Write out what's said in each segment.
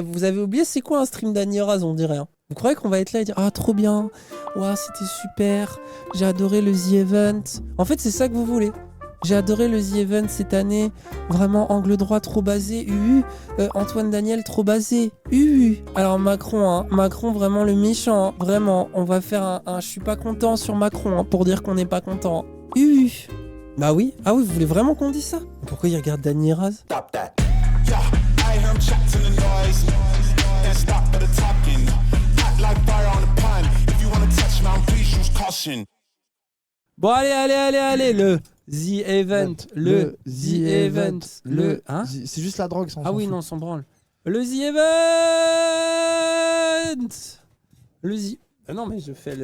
vous avez oublié c'est quoi un stream d'Annie Raz, on dirait. Hein. Vous croyez qu'on va être là et dire ah trop bien, ouah c'était super, j'ai adoré le The Event. En fait c'est ça que vous voulez. J'ai adoré le The Event cette année, vraiment angle droit trop basé, Antoine Daniel trop basé, Alors Macron, hein, Macron vraiment le méchant, hein, vraiment, on va faire un je suis pas content sur Macron, hein, pour dire qu'on n'est pas content. Bah oui, ah oui, vous voulez vraiment qu'on dise ça? Pourquoi il regarde Dany Raz? Bon allez, le The Event, le The Event, le... Hein? C'est juste la drogue, ah oui, non, on s'en branle. Le The Event. Le The... Ah non, mais je fais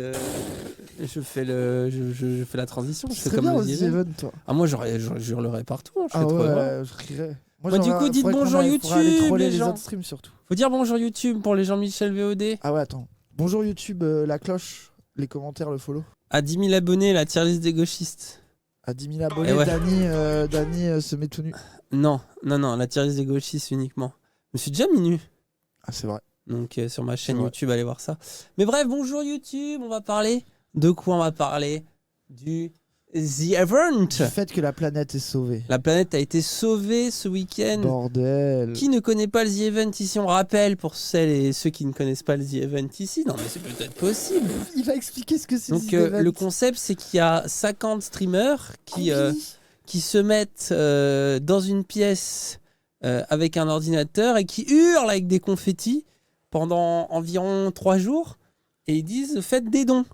la transition. Je fais comme bien le The Event. toi. Ah moi, je hurlerais partout. Hein, je fais trop je rierais. Moi, du coup, dites bonjour YouTube, les autres streams surtout. Faut dire bonjour YouTube pour les Jean-Michel VOD. Ah ouais, attends. Bonjour YouTube, la cloche, les commentaires, le follow. À 10 000 abonnés, la tier list des gauchistes. À 10 000 abonnés, ouais. Dany se met tout nu. Non, la tier list des gauchistes uniquement. Je me suis déjà mis nu. Ah, c'est vrai. Donc sur ma chaîne YouTube, allez voir ça. Mais bref, bonjour YouTube, on va parler... De quoi on va parler? Du The Event. Du fait que la planète est sauvée. La planète a été sauvée ce week-end. Bordel. Qui ne connaît pas le The Event ici? On rappelle pour celles et ceux qui ne connaissent pas le The Event ici. Non mais c'est peut-être possible. Il va expliquer ce que c'est. Donc le concept c'est qu'il y a 50 streamers qui se mettent dans une pièce avec un ordinateur et qui hurlent avec des confettis pendant environ 3 jours et ils disent faites des dons.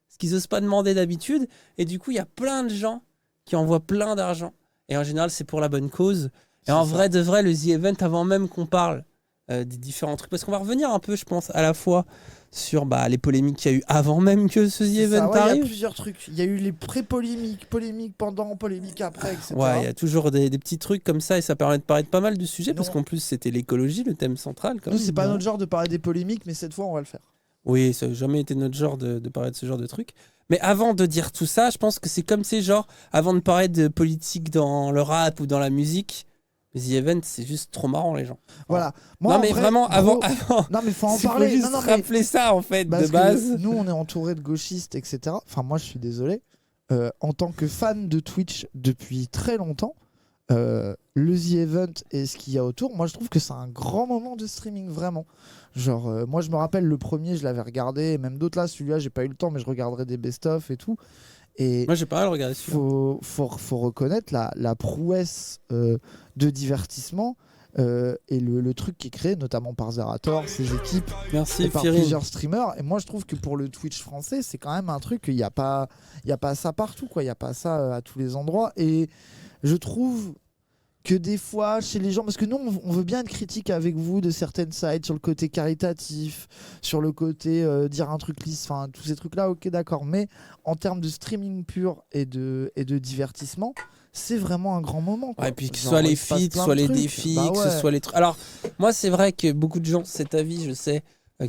Ce qu'ils n'osent pas demander d'habitude. Et du coup, il y a plein de gens qui envoient plein d'argent. Et en général, c'est pour la bonne cause. Et en vrai de vrai, le The Event, avant même qu'on parle des différents trucs, parce qu'on va revenir un peu, je pense, à la fois sur les polémiques qu'il y a eu avant même que ce The Event arrive. Il y a plusieurs trucs. Il y a eu les pré-polémiques, polémiques pendant, polémiques après, etc. Ouais, il y a toujours des petits trucs comme ça et ça permet de parler de pas mal de sujets parce qu'en plus, c'était l'écologie, le thème central. Nous, c'est pas notre genre de parler des polémiques, mais cette fois, on va le faire. Oui, ça n'a jamais été notre genre de parler de ce genre de truc. Mais avant de dire tout ça, je pense que c'est comme ces genres, avant de parler de politique dans le rap ou dans la musique, The Event, c'est juste trop marrant, les gens. Voilà. Moi, non, mais vrai, vraiment, avant. Non, mais faut en Faut parler. juste rappeler ça, en fait, de base. Nous, on est entouré de gauchistes, etc. Enfin, moi, je suis désolé. En tant que fan de Twitch depuis très longtemps, le The Event et ce qu'il y a autour, moi, je trouve que c'est un grand moment de streaming, vraiment. Genre, moi je me rappelle le premier, je l'avais regardé, et même d'autres là, celui-là j'ai pas eu le temps, mais je regarderai des best-of et tout. Et moi j'ai pas mal regardé celui-là. Faut reconnaître la prouesse de divertissement et le truc qui est créé, notamment par Zerator, ses équipes, et par plusieurs streamers. Et moi je trouve que pour le Twitch français, c'est quand même un truc, il n'y a pas ça partout, quoi. Il n'y a pas ça à tous les endroits. Et je trouve que des fois chez les gens, parce que nous on veut bien être critique avec vous de certaines sites sur le côté caritatif, sur le côté dire un truc lisse, enfin tous ces trucs là, ok d'accord, mais en termes de streaming pur et de divertissement, c'est vraiment un grand moment, quoi. Ouais, et puis que ce soit les feats, soit les défis, que ce soit les trucs. Alors moi c'est vrai que beaucoup de gens, cet avis je sais,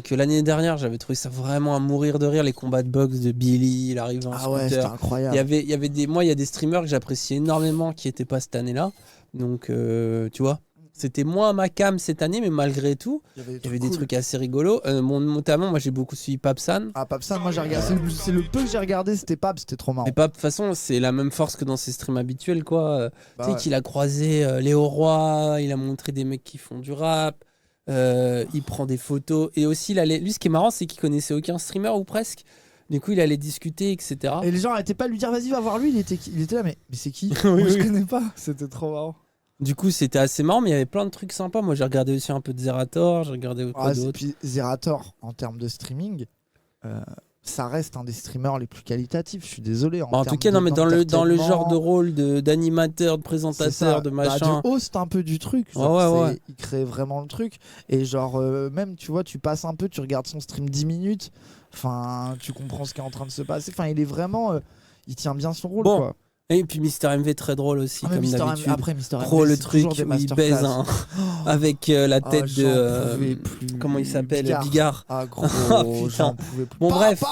que l'année dernière j'avais trouvé ça vraiment à mourir de rire, les combats de boxe de Billy, il arrive en scooter. Ouais, c'était incroyable. Il y avait il y a des streamers que j'appréciais énormément qui n'étaient pas cette année-là. Donc, tu vois, c'était moins ma cam cette année, mais malgré tout, il y avait des trucs assez rigolos. Notamment, moi j'ai beaucoup suivi Papsan. Ah, Papsan, moi j'ai regardé, c'est le peu que j'ai regardé, c'était Pap, c'était trop marrant. Mais Pap, de toute façon, c'est la même force que dans ses streams habituels, quoi. Tu sais qu'il a croisé Léo Roy, il a montré des mecs qui font du rap, il prend des photos. Et aussi, lui, ce qui est marrant, c'est qu'il connaissait aucun streamer ou presque. Du coup, il allait discuter, etc. Et les gens n'arrêtaient pas de lui dire vas-y, va voir lui. Il était là, mais c'est qui? Moi, je connais pas. C'était trop marrant. Du coup, c'était assez marrant, mais il y avait plein de trucs sympas. Moi, j'ai regardé aussi un peu de Zerator, j'ai regardé quoi d'autre. Puis Zerator, en termes de streaming, ça reste un des streamers les plus qualitatifs. Je suis désolé. En tout cas, non, mais dans le genre de rôle d'animateur, de présentateur, de machin. De host un peu du truc. Genre, il crée vraiment le truc. Et genre, même, tu vois, tu passes un peu, tu regardes son stream 10 minutes. Enfin, tu comprends ce qui est en train de se passer. Enfin, il est vraiment. Il tient bien son rôle, quoi. Et puis Mister MV très drôle aussi, comme d'habitude. Après Mister MV, le truc où il baise avec la tête de. Comment il s'appelle? Bigard. Ah, gros, j'en pouvais plus. Bon, bref.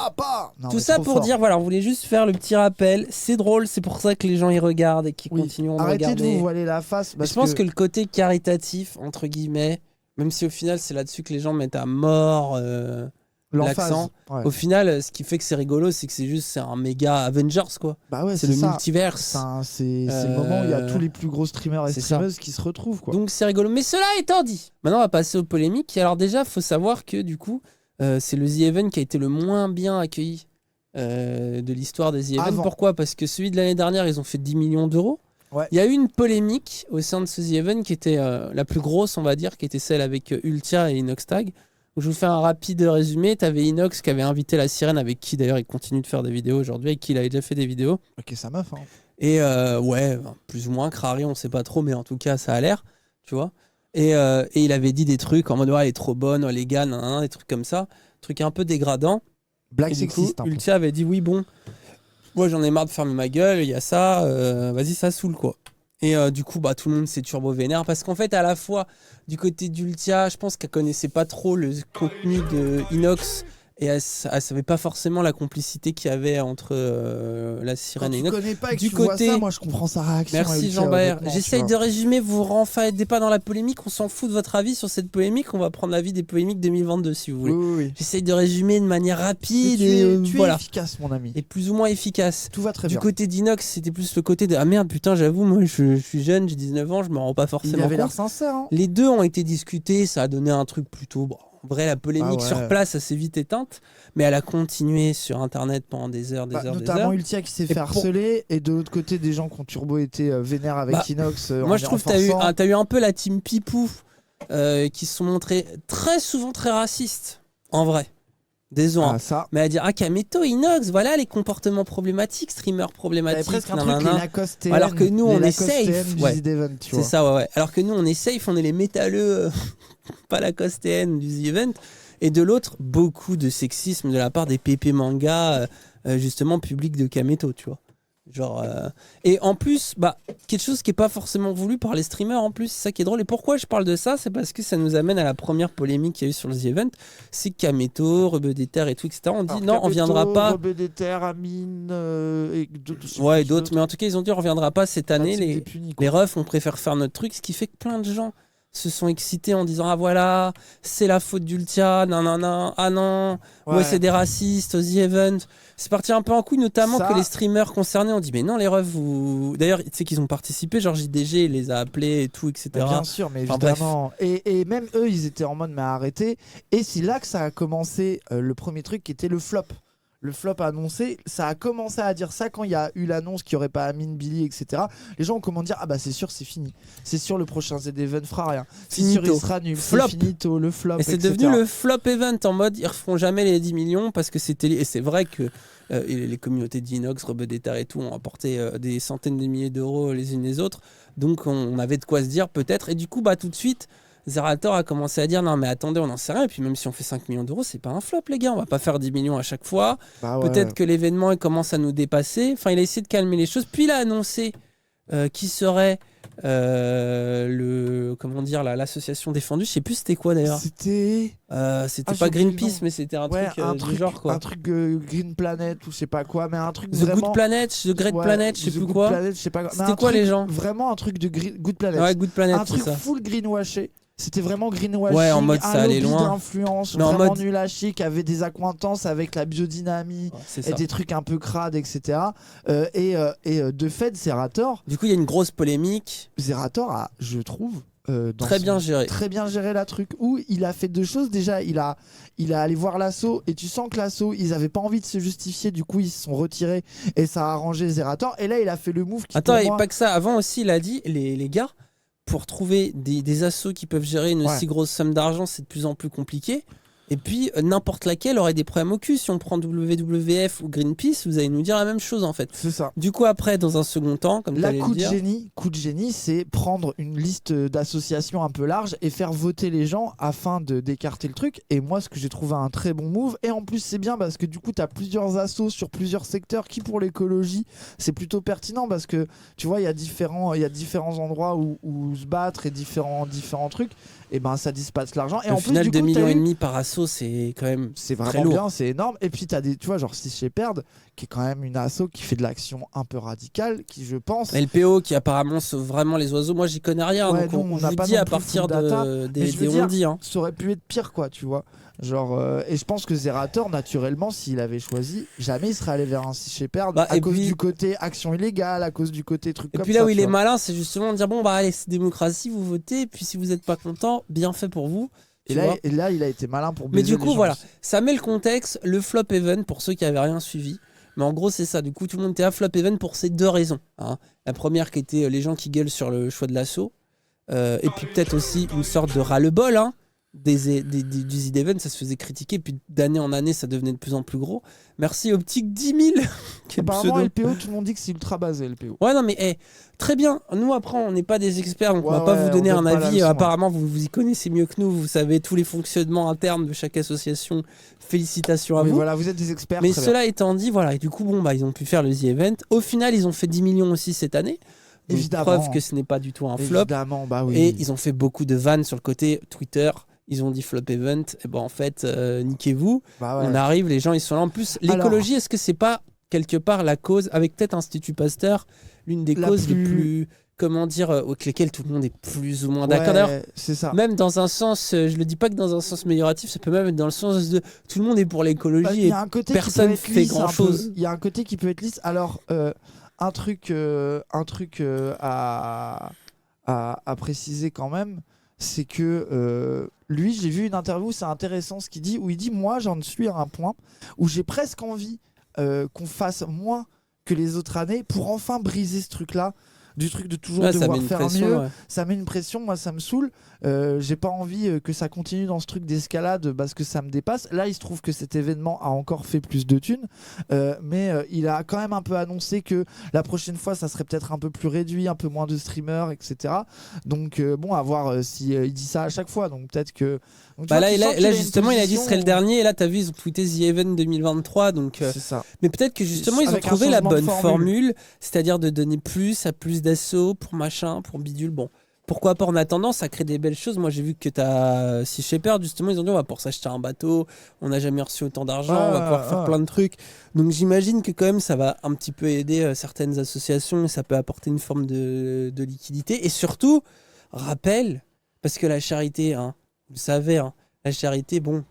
Tout ça pour dire, voilà, on voulait juste faire le petit rappel. C'est drôle, c'est pour ça que les gens y regardent et qui continuent à regarder. Arrêtez de vous voiler la face. Je pense que le côté caritatif, entre guillemets, Même si au final, c'est là-dessus que les gens mettent à mort l'accent. Ouais. Au final, ce qui fait que c'est rigolo, c'est que c'est un méga Avengers, quoi. Bah ouais, c'est le multiverse. C'est le moment où il y a tous les plus gros streamers et streameuses qui se retrouvent, quoi. Donc c'est rigolo. Mais cela étant dit, maintenant on va passer aux polémiques. Alors déjà, il faut savoir que du coup, c'est le The Event qui a été le moins bien accueilli de l'histoire des The Event. Pourquoi ? Parce que celui de l'année dernière, ils ont fait 10 millions d'euros. Ouais. Il y a eu une polémique au sein de ce The Event qui était la plus grosse, on va dire, qui était celle avec Ultia et Inoxtag. Je vous fais un rapide résumé. Tu avais Inox qui avait invité la sirène, avec qui d'ailleurs il continue de faire des vidéos aujourd'hui, avec qui il avait déjà fait des vidéos. Ok, sa meuf. Hein. Et ouais, plus ou moins, Crary, on sait pas trop, mais en tout cas, ça a l'air, tu vois. Et il avait dit des trucs en mode, ouais, elle est trop bonne, oh, les gars, des trucs comme ça. Trucs un peu dégradants. Black sexiste. Ultia avait dit, oui, bon, moi j'en ai marre de fermer ma gueule, il y a ça, vas-y, ça saoule, quoi. Et du coup, bah, tout le monde s'est turbo vénère parce qu'en fait, à la fois, du côté d'Ultia, je pense qu'elle connaissait pas trop le contenu de Inox et elle savait pas forcément la complicité qu'il y avait entre la sirène et Inox. Quand tu connais pas et que tu vois ça, moi je comprends sa réaction. Merci Jean-Bert. J'essaye de résumer, vous renfaites pas dans la polémique, on s'en fout de votre avis sur cette polémique, on va prendre l'avis des polémiques 2022 si vous voulez. Oui. J'essaye de résumer de manière rapide tu es efficace mon ami. Et plus ou moins efficace. Tout va très bien. Du côté d'Inox, c'était plus le côté de ah merde putain, j'avoue, moi je suis jeune, j'ai 19 ans, je me rends pas forcément compte. Il avait l'air sincère. Hein. Les deux ont été discutés, ça a donné un truc plutôt en vrai, la polémique sur place, ça s'est vite éteinte, mais elle a continué sur Internet pendant des heures, notamment Ultia qui s'est fait harceler, et de l'autre côté, des gens qui ont turbo été vénères avec Inox. Moi, je trouve que t'as eu un peu la team Pipou qui se sont montrés très souvent très racistes, en vrai. Désolé. Mais à dire, Kameto, Inox, voilà les comportements problématiques, streamers problématiques. Presque un truc, les Lacoste TN, alors que nous, on est safe. C'est ça, ouais. Alors que nous, on est safe, on est les métalleux, pas Lacoste TN du The Event. Et de l'autre, beaucoup de sexisme de la part des PP manga, justement, public de Kameto, tu vois. Genre, et en plus, quelque chose qui est pas forcément voulu par les streamers en plus, c'est ça qui est drôle. Et pourquoi je parle de ça, c'est parce que ça nous amène à la première polémique qu'il y a eu sur le The Event. C'est Kameto, Rebeu des Terres et tout, etc. On dit alors, non, Kameto, on viendra pas. Rebeu des Terres, Amine et d'autres. Ouais, d'autres. Mais en tout cas, ils ont dit on reviendra pas cette année. Les refs, on préfère faire notre truc, ce qui fait que plein de gens se sont excités en disant ah voilà, c'est la faute d'Ultia, ah non, ouais c'est des racistes au The Event. C'est parti un peu en couille, notamment que les streamers concernés ont dit mais non les refs, vous... D'ailleurs tu sais qu'ils ont participé, genre JDG les a appelés et tout, etc. Bien sûr, mais évidemment. Et même eux ils étaient en mode mais arrêtez. Et c'est là que ça a commencé le premier truc qui était le flop. Le flop annoncé, ça a commencé à dire ça quand il y a eu l'annonce qu'il n'y aurait pas Amine, Billy, etc. Les gens ont commencé à dire ah bah c'est sûr c'est fini, c'est sûr le prochain Z Event fera rien, c'est sûr il sera nul, c'est finito, le flop. Et c'est devenu le flop event en mode ils referont jamais les 10 millions parce que c'était et c'est vrai que les communautés d'Inox, Rebeu des Terres et tout ont apporté des centaines de milliers d'euros les unes les autres, donc on avait de quoi se dire peut-être, et du coup tout de suite Zerator a commencé à dire non mais attendez, on n'en sait rien, et puis même si on fait 5 millions d'euros c'est pas un flop les gars, on va pas faire 10 millions à chaque fois, peut-être que l'événement il commence à nous dépasser, enfin il a essayé de calmer les choses, puis il a annoncé qui serait l'association défendue, je sais plus c'était quoi d'ailleurs, c'était pas Greenpeace mais c'était un truc du genre quoi, un truc Green Planet ou je sais pas quoi, mais un truc The vraiment... Good Planet, The Great Planet, je sais plus quoi, c'était quoi les gens, vraiment un truc de Good Planet, ouais Good Planet, un truc ça. Full greenwashé. C'était vraiment greenwashing, ouais, en mode ça allait loin, d'influence, vraiment nul à chier, qui avait des accointances avec la biodynamie et des trucs un peu crades, etc. Et de fait, Zerator... Du coup, il y a une grosse polémique. Zerator a, je trouve... très bien géré la truc, où il a fait deux choses. Déjà, il a allé voir l'assaut, et tu sens que l'assaut, ils avaient pas envie de se justifier, du coup ils se sont retirés, et ça a arrangé Zerator. Et là, il a fait le move qui... Attends, et pas que ça, avant aussi, il a dit, les gars... Pour trouver des assos qui peuvent gérer une si grosse somme d'argent, c'est de plus en plus compliqué. Et puis, n'importe laquelle aurait des problèmes au cul. Si on prend WWF ou Greenpeace, vous allez nous dire la même chose en fait. C'est ça. Du coup, après, dans un second temps, comme tu allais le dire... coup de génie, c'est prendre une liste d'associations un peu large et faire voter les gens afin d'écarter le truc. Et moi, ce que j'ai trouvé un très bon move. Et en plus, c'est bien parce que du coup, tu as plusieurs assos sur plusieurs secteurs qui, pour l'écologie, c'est plutôt pertinent parce que tu vois, il y a différents endroits où se battre et différents trucs. Et ben ça dispace l'argent. Et au en final, plus, 2,5 millions par asso, asso, c'est quand même c'est très vraiment lourd. bien, c'est énorme. Et puis t'as des, tu vois, genre Sea Shepherd, qui est quand même une asso qui fait de l'action un peu radicale, qui je pense. LPO qui apparemment sauve vraiment les oiseaux. Moi, j'y connais rien, Ouais, donc on je n'a vous pas dis non à plus partir full data, mais je veux dire, on-dit. Hein. Ça aurait pu être pire, quoi, tu vois. Genre, et je pense que Zerator, naturellement, s'il avait choisi, jamais il serait allé vers un Sea Shepherd à cause du côté action illégale, à cause du côté truc comme ça. Et puis là où il est malin, c'est justement de dire bon, bah allez, c'est démocratie, vous votez, et puis si vous n'êtes pas content, bien fait pour vous. Et là, il a été malin pour baiser. Mais du coup, les gens voilà, aussi. ça met le contexte, le flop event pour ceux qui n'avaient rien suivi. Mais en gros, c'est ça. Du coup, tout le monde était à flop event pour ces deux raisons. Hein. La première qui était les gens qui gueulent sur le choix de l'assaut. Et puis peut-être aussi une sorte de ras-le-bol hein, du Z Event. Ça se faisait critiquer. Puis d'année en année, ça devenait de plus en plus gros. Merci Optique 10 000. Apparemment, LPO, tout le monde dit que c'est ultra basé, LPO. Ouais, non, mais très bien. Nous, après, on n'est pas des experts, donc on va pas vous donner un avis. Apparemment, vous y connaissez mieux que nous. Vous savez tous les fonctionnements internes de chaque association. Félicitations à vous. Voilà, vous êtes des experts. Mais cela étant dit, voilà, et du coup, bon, bah, ils ont pu faire le The Event. Au final, ils ont fait 10 millions aussi cette année. Donc, évidemment. Preuve que ce n'est pas du tout un flop. Évidemment, bah oui. Et ils ont fait beaucoup de vannes sur le côté Twitter. Ils ont dit flop event. Et ben en fait, niquez-vous. Bah ouais. On arrive, les gens ils sont là. En plus, l'écologie, est-ce que c'est pas quelque part la cause, avec peut-être Institut Pasteur, l'une des causes les plus, comment dire, avec lesquelles tout le monde est plus ou moins d'accord. D'ailleurs, c'est ça. même dans un sens, je le dis pas que dans un sens amélioratif, ça peut même être dans le sens de tout le monde est pour l'écologie et personne fait grand chose. Il y a un côté qui peut être lisse. Alors, un truc à préciser quand même, c'est que lui, j'ai vu une interview, c'est intéressant ce qu'il dit, où il dit moi j'en suis à un point où j'ai presque envie qu'on fasse moins que les autres années pour enfin briser ce truc-là. Du truc de toujours devoir faire mieux, ça met une pression, moi ça me saoule. J'ai pas envie que ça continue dans ce truc d'escalade parce que ça me dépasse. Là il se trouve que cet événement a encore fait plus de thunes, mais il a quand même un peu annoncé que la prochaine fois ça serait peut-être un peu plus réduit, un peu moins de streamers, etc. Donc bon, à voir si il dit ça à chaque fois. Donc peut-être que donc, là justement il a dit que ce serait le dernier, et là t'as vu ils ont tweeté The Event 2023, donc c'est ça. Mais peut-être que justement ils ont trouvé la bonne formule, c'est-à-dire de donner plus à plus d'assaut pour machin, pour bidule. Bon, pourquoi pas, en attendant, ça crée des belles choses. Moi j'ai vu que t'as Sea Shepherd, justement ils ont dit on va pour s'acheter un bateau, on n'a jamais reçu autant d'argent, on va pouvoir faire plein de trucs. Donc j'imagine que quand même ça va un petit peu aider certaines associations et ça peut apporter une forme de liquidité. Et surtout, rappel, parce que la charité, hein, vous le savez, hein, la charité, bon,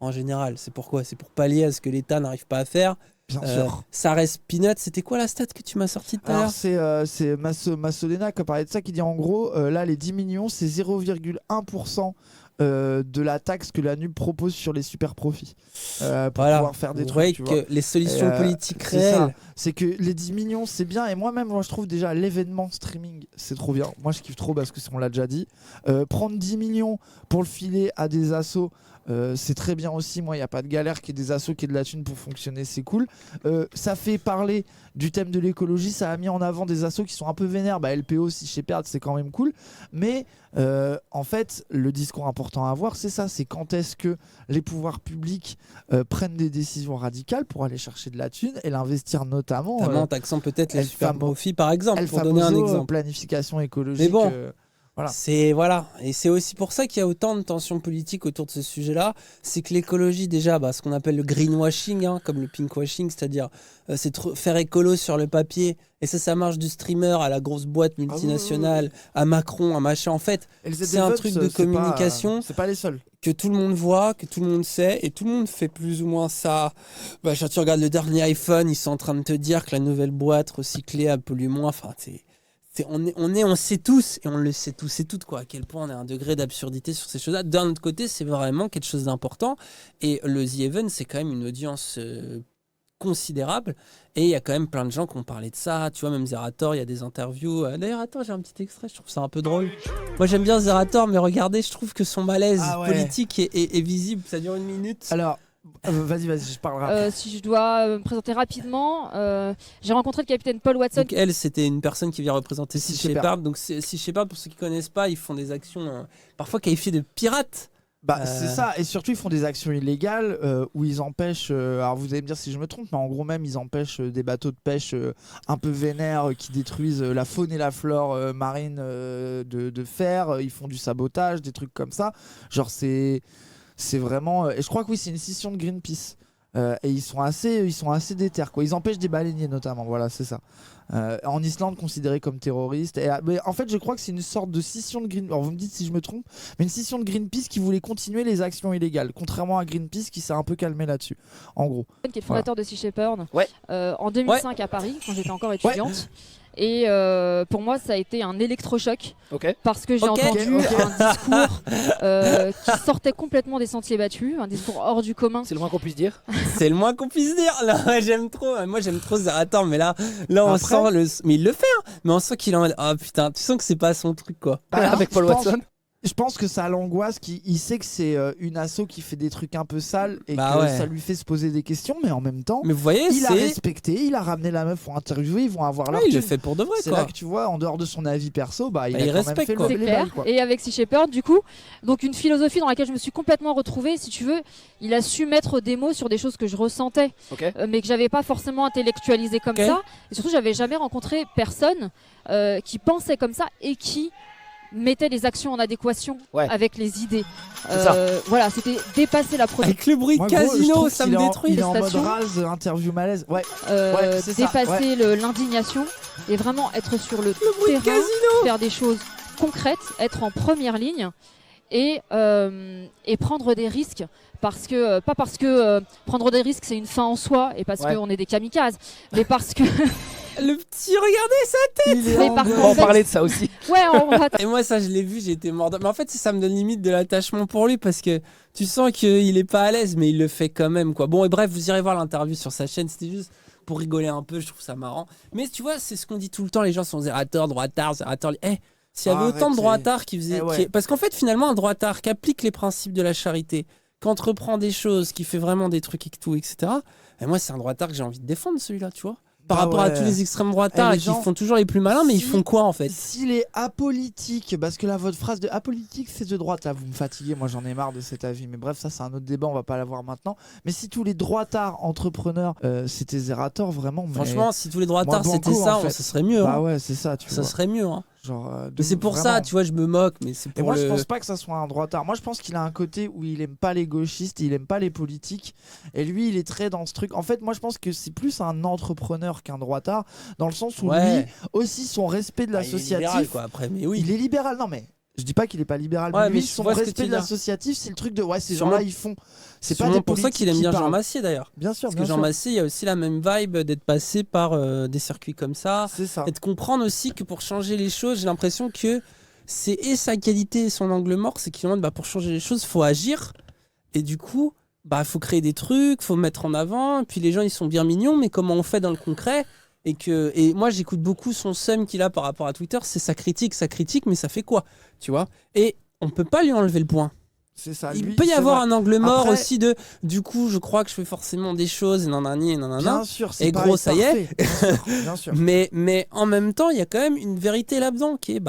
en général, c'est pourquoi ? C'est pour pallier à ce que l'État n'arrive pas à faire. Bien sûr. Ça reste peanut. C'était quoi la stat que tu m'as sortie tout à l'heure ? C'est Massolena qui a parlé de ça, qui dit en gros, là, les 10 millions, c'est 0,1% de la taxe que la NUP propose sur les super profits pour pouvoir faire des trucs. Tu vois. Les solutions politiques réelles. C'est que les 10 millions, c'est bien. Et moi-même, je trouve déjà l'événement streaming, c'est trop bien. Moi, je kiffe trop parce que on l'a déjà dit. Prendre 10 millions pour le filer à des assos, c'est très bien aussi. Moi, il n'y a pas de galère qu'il y ait des assos qui aient de la thune pour fonctionner, c'est cool. Ça fait parler du thème de l'écologie, ça a mis en avant des assos qui sont un peu vénères. LPO, Sea Shepherd, c'est quand même cool. Mais en fait, le discours important à avoir, c'est ça, c'est quand est-ce que les pouvoirs publics prennent des décisions radicales pour aller chercher de la thune et l'investir notamment en taxant peut-être les super profits, par exemple, pour donner un exemple. Planification écologique. Mais bon, voilà. Et c'est aussi pour ça qu'il y a autant de tensions politiques autour de ce sujet-là. C'est que l'écologie, déjà, ce qu'on appelle le greenwashing, hein, comme le pinkwashing, c'est-à-dire c'est faire écolo sur le papier. Et ça marche du streamer à la grosse boîte multinationale, à Macron, à machin. En fait, c'est un truc de communication. C'est pas les seuls. Que tout le monde voit, que tout le monde sait, et tout le monde fait plus ou moins ça. Quand tu regardes le dernier iPhone, ils sont en train de te dire que la nouvelle boîte recyclée pollue moins. Enfin, on sait tous, et on le sait tous et toutes, à quel point on a un degré d'absurdité sur ces choses-là. D'un autre côté, c'est vraiment quelque chose d'important. Et le The Event, c'est quand même une audience considérable. Et il y a quand même plein de gens qui ont parlé de ça. Tu vois, même Zerator, il y a des interviews. D'ailleurs, attends, j'ai un petit extrait, je trouve ça un peu drôle. Moi, j'aime bien Zerator, mais regardez, je trouve que son malaise politique est visible. Ça dure 1 minute. Alors, vas-y, je parlerai. Si je dois me présenter rapidement, j'ai rencontré le capitaine Paul Watson. Donc elle, c'était une personne qui vient représenter Sea Shepherd. Donc Sea Shepherd, pour ceux qui ne connaissent pas, ils font des actions parfois qualifiées de pirates. C'est ça, et surtout ils font des actions illégales où ils empêchent, alors vous allez me dire si je me trompe, mais en gros même ils empêchent des bateaux de pêche un peu vénères qui détruisent la faune et la flore marine de faire, ils font du sabotage, des trucs comme ça, genre c'est C'est vraiment. Et je crois que oui, c'est une scission de Greenpeace. Et ils sont assez déter, quoi. Ils empêchent des baleiniers notamment. Voilà, c'est ça. En Islande, considérés comme terroristes. Mais en fait, je crois que c'est une sorte de scission de Greenpeace. Alors vous me dites si je me trompe, mais une scission de Greenpeace qui voulait continuer les actions illégales, contrairement à Greenpeace qui s'est un peu calmé là-dessus. En gros. Qui est le fondateur de Sea Shepherd. Ouais. En 2005 à Paris, quand j'étais encore étudiante. Ouais. Et pour moi, ça a été un électrochoc parce que j'ai entendu un discours qui sortait complètement des sentiers battus, un discours hors du commun. C'est le moins qu'on puisse dire. C'est le moins qu'on puisse dire. Là, ouais, j'aime trop. Moi, j'aime trop Zerator, mais là, on sent mais il le fait. Hein. Mais on sent qu'il est en mode, oh putain, tu sens que c'est pas son truc, quoi. Avec Paul Watson. Je pense que ça l'angoisse, il sait que c'est une asso qui fait des trucs un peu sales et que ça lui fait se poser des questions, mais en même temps, mais vous voyez, il a respecté, il a ramené la meuf pour interviewer, ils vont avoir leur il le fait pour de vrai. C'est là que tu vois, en dehors de son avis perso, il a quand même fait le clair. Et avec Sea Shepherd, du coup, donc une philosophie dans laquelle je me suis complètement retrouvée, si tu veux, il a su mettre des mots sur des choses que je ressentais, mais que j'avais pas forcément intellectualisé comme ça. Et surtout, j'avais jamais rencontré personne qui pensait comme ça et qui mettait les actions en adéquation avec les idées. Voilà, c'était dépasser la production. Avec le bruit de casino, ça me détruit. Il est en mode rase, interview malaise. Dépasser l'indignation et vraiment être sur le terrain, faire des choses concrètes, être en première ligne et prendre des risques. Pas parce que prendre des risques c'est une fin en soi et parce qu'on est des kamikazes, mais parce que le petit, regardez sa tête. On va en parler de ça aussi. Et moi ça je l'ai vu, j'ai été mort. Mais en fait ça me donne limite de l'attachement pour lui parce que tu sens qu'il est pas à l'aise mais il le fait quand même, quoi. Bon et bref, vous irez voir l'interview sur sa chaîne, c'était juste pour rigoler un peu, je trouve ça marrant. Mais tu vois, c'est ce qu'on dit tout le temps, les gens sont Zerator, droitard, Zerator. S'il y avait autant de droitards qui faisaient... Parce qu'en fait finalement un droitard qui applique les principes de la charité, qui entreprend des choses, qui fait vraiment des trucs et tout, etc. Et moi c'est un droitard que j'ai envie de défendre, celui-là, tu vois. Par rapport à tous les extrêmes droitards qui font toujours les plus malins, mais ils font quoi en fait? S'il est apolitique, parce que là votre phrase de apolitique c'est de droite, là vous me fatiguez, moi j'en ai marre de cet avis, mais bref ça c'est un autre débat, on va pas l'avoir maintenant. Mais si tous les droitards entrepreneurs c'était Zerator, vraiment. Franchement, si tous les droitards c'était ça, en fait, ça serait mieux. Bah ouais, c'est ça, tu vois. Ça serait mieux. Hein. Mais c'est pour ça, tu vois, je me moque, mais c'est pour. Et moi, je pense pas que ça soit un droitard. Moi, je pense qu'il a un côté où il aime pas les gauchistes, il aime pas les politiques, et lui, il est très dans ce truc. En fait, moi, je pense que c'est plus un entrepreneur qu'un droitard, dans le sens où lui aussi son respect de l'associatif. Il est libéral, quoi. Après, mais oui. Il est libéral, non mais. Je dis pas qu'il est pas libéral, mais lui, son respect de l'associatif, c'est le truc de ces gens-là, ils font. C'est pas des pour ça qu'il aime bien Jean Massier d'ailleurs. Bien sûr, parce que Jean Massier, il y a aussi la même vibe d'être passé par des circuits comme ça. C'est ça. Et de comprendre aussi que pour changer les choses, j'ai l'impression que c'est sa qualité et son angle mort, c'est qu'il demande pour changer les choses, il faut agir. Et du coup, faut créer des trucs, faut mettre en avant. Et puis les gens, ils sont bien mignons, mais comment on fait dans le concret? Et moi j'écoute beaucoup son seum qu'il a par rapport à Twitter, c'est sa critique, mais ça fait quoi, tu vois? Et on peut pas lui enlever le point. C'est ça. Il peut y avoir un angle mort aussi de du coup je crois que je fais forcément des choses et nanani et nanana. Bien sûr, c'est et gros ça y est. Bien sûr. mais en même temps il y a quand même une vérité là-dedans qui est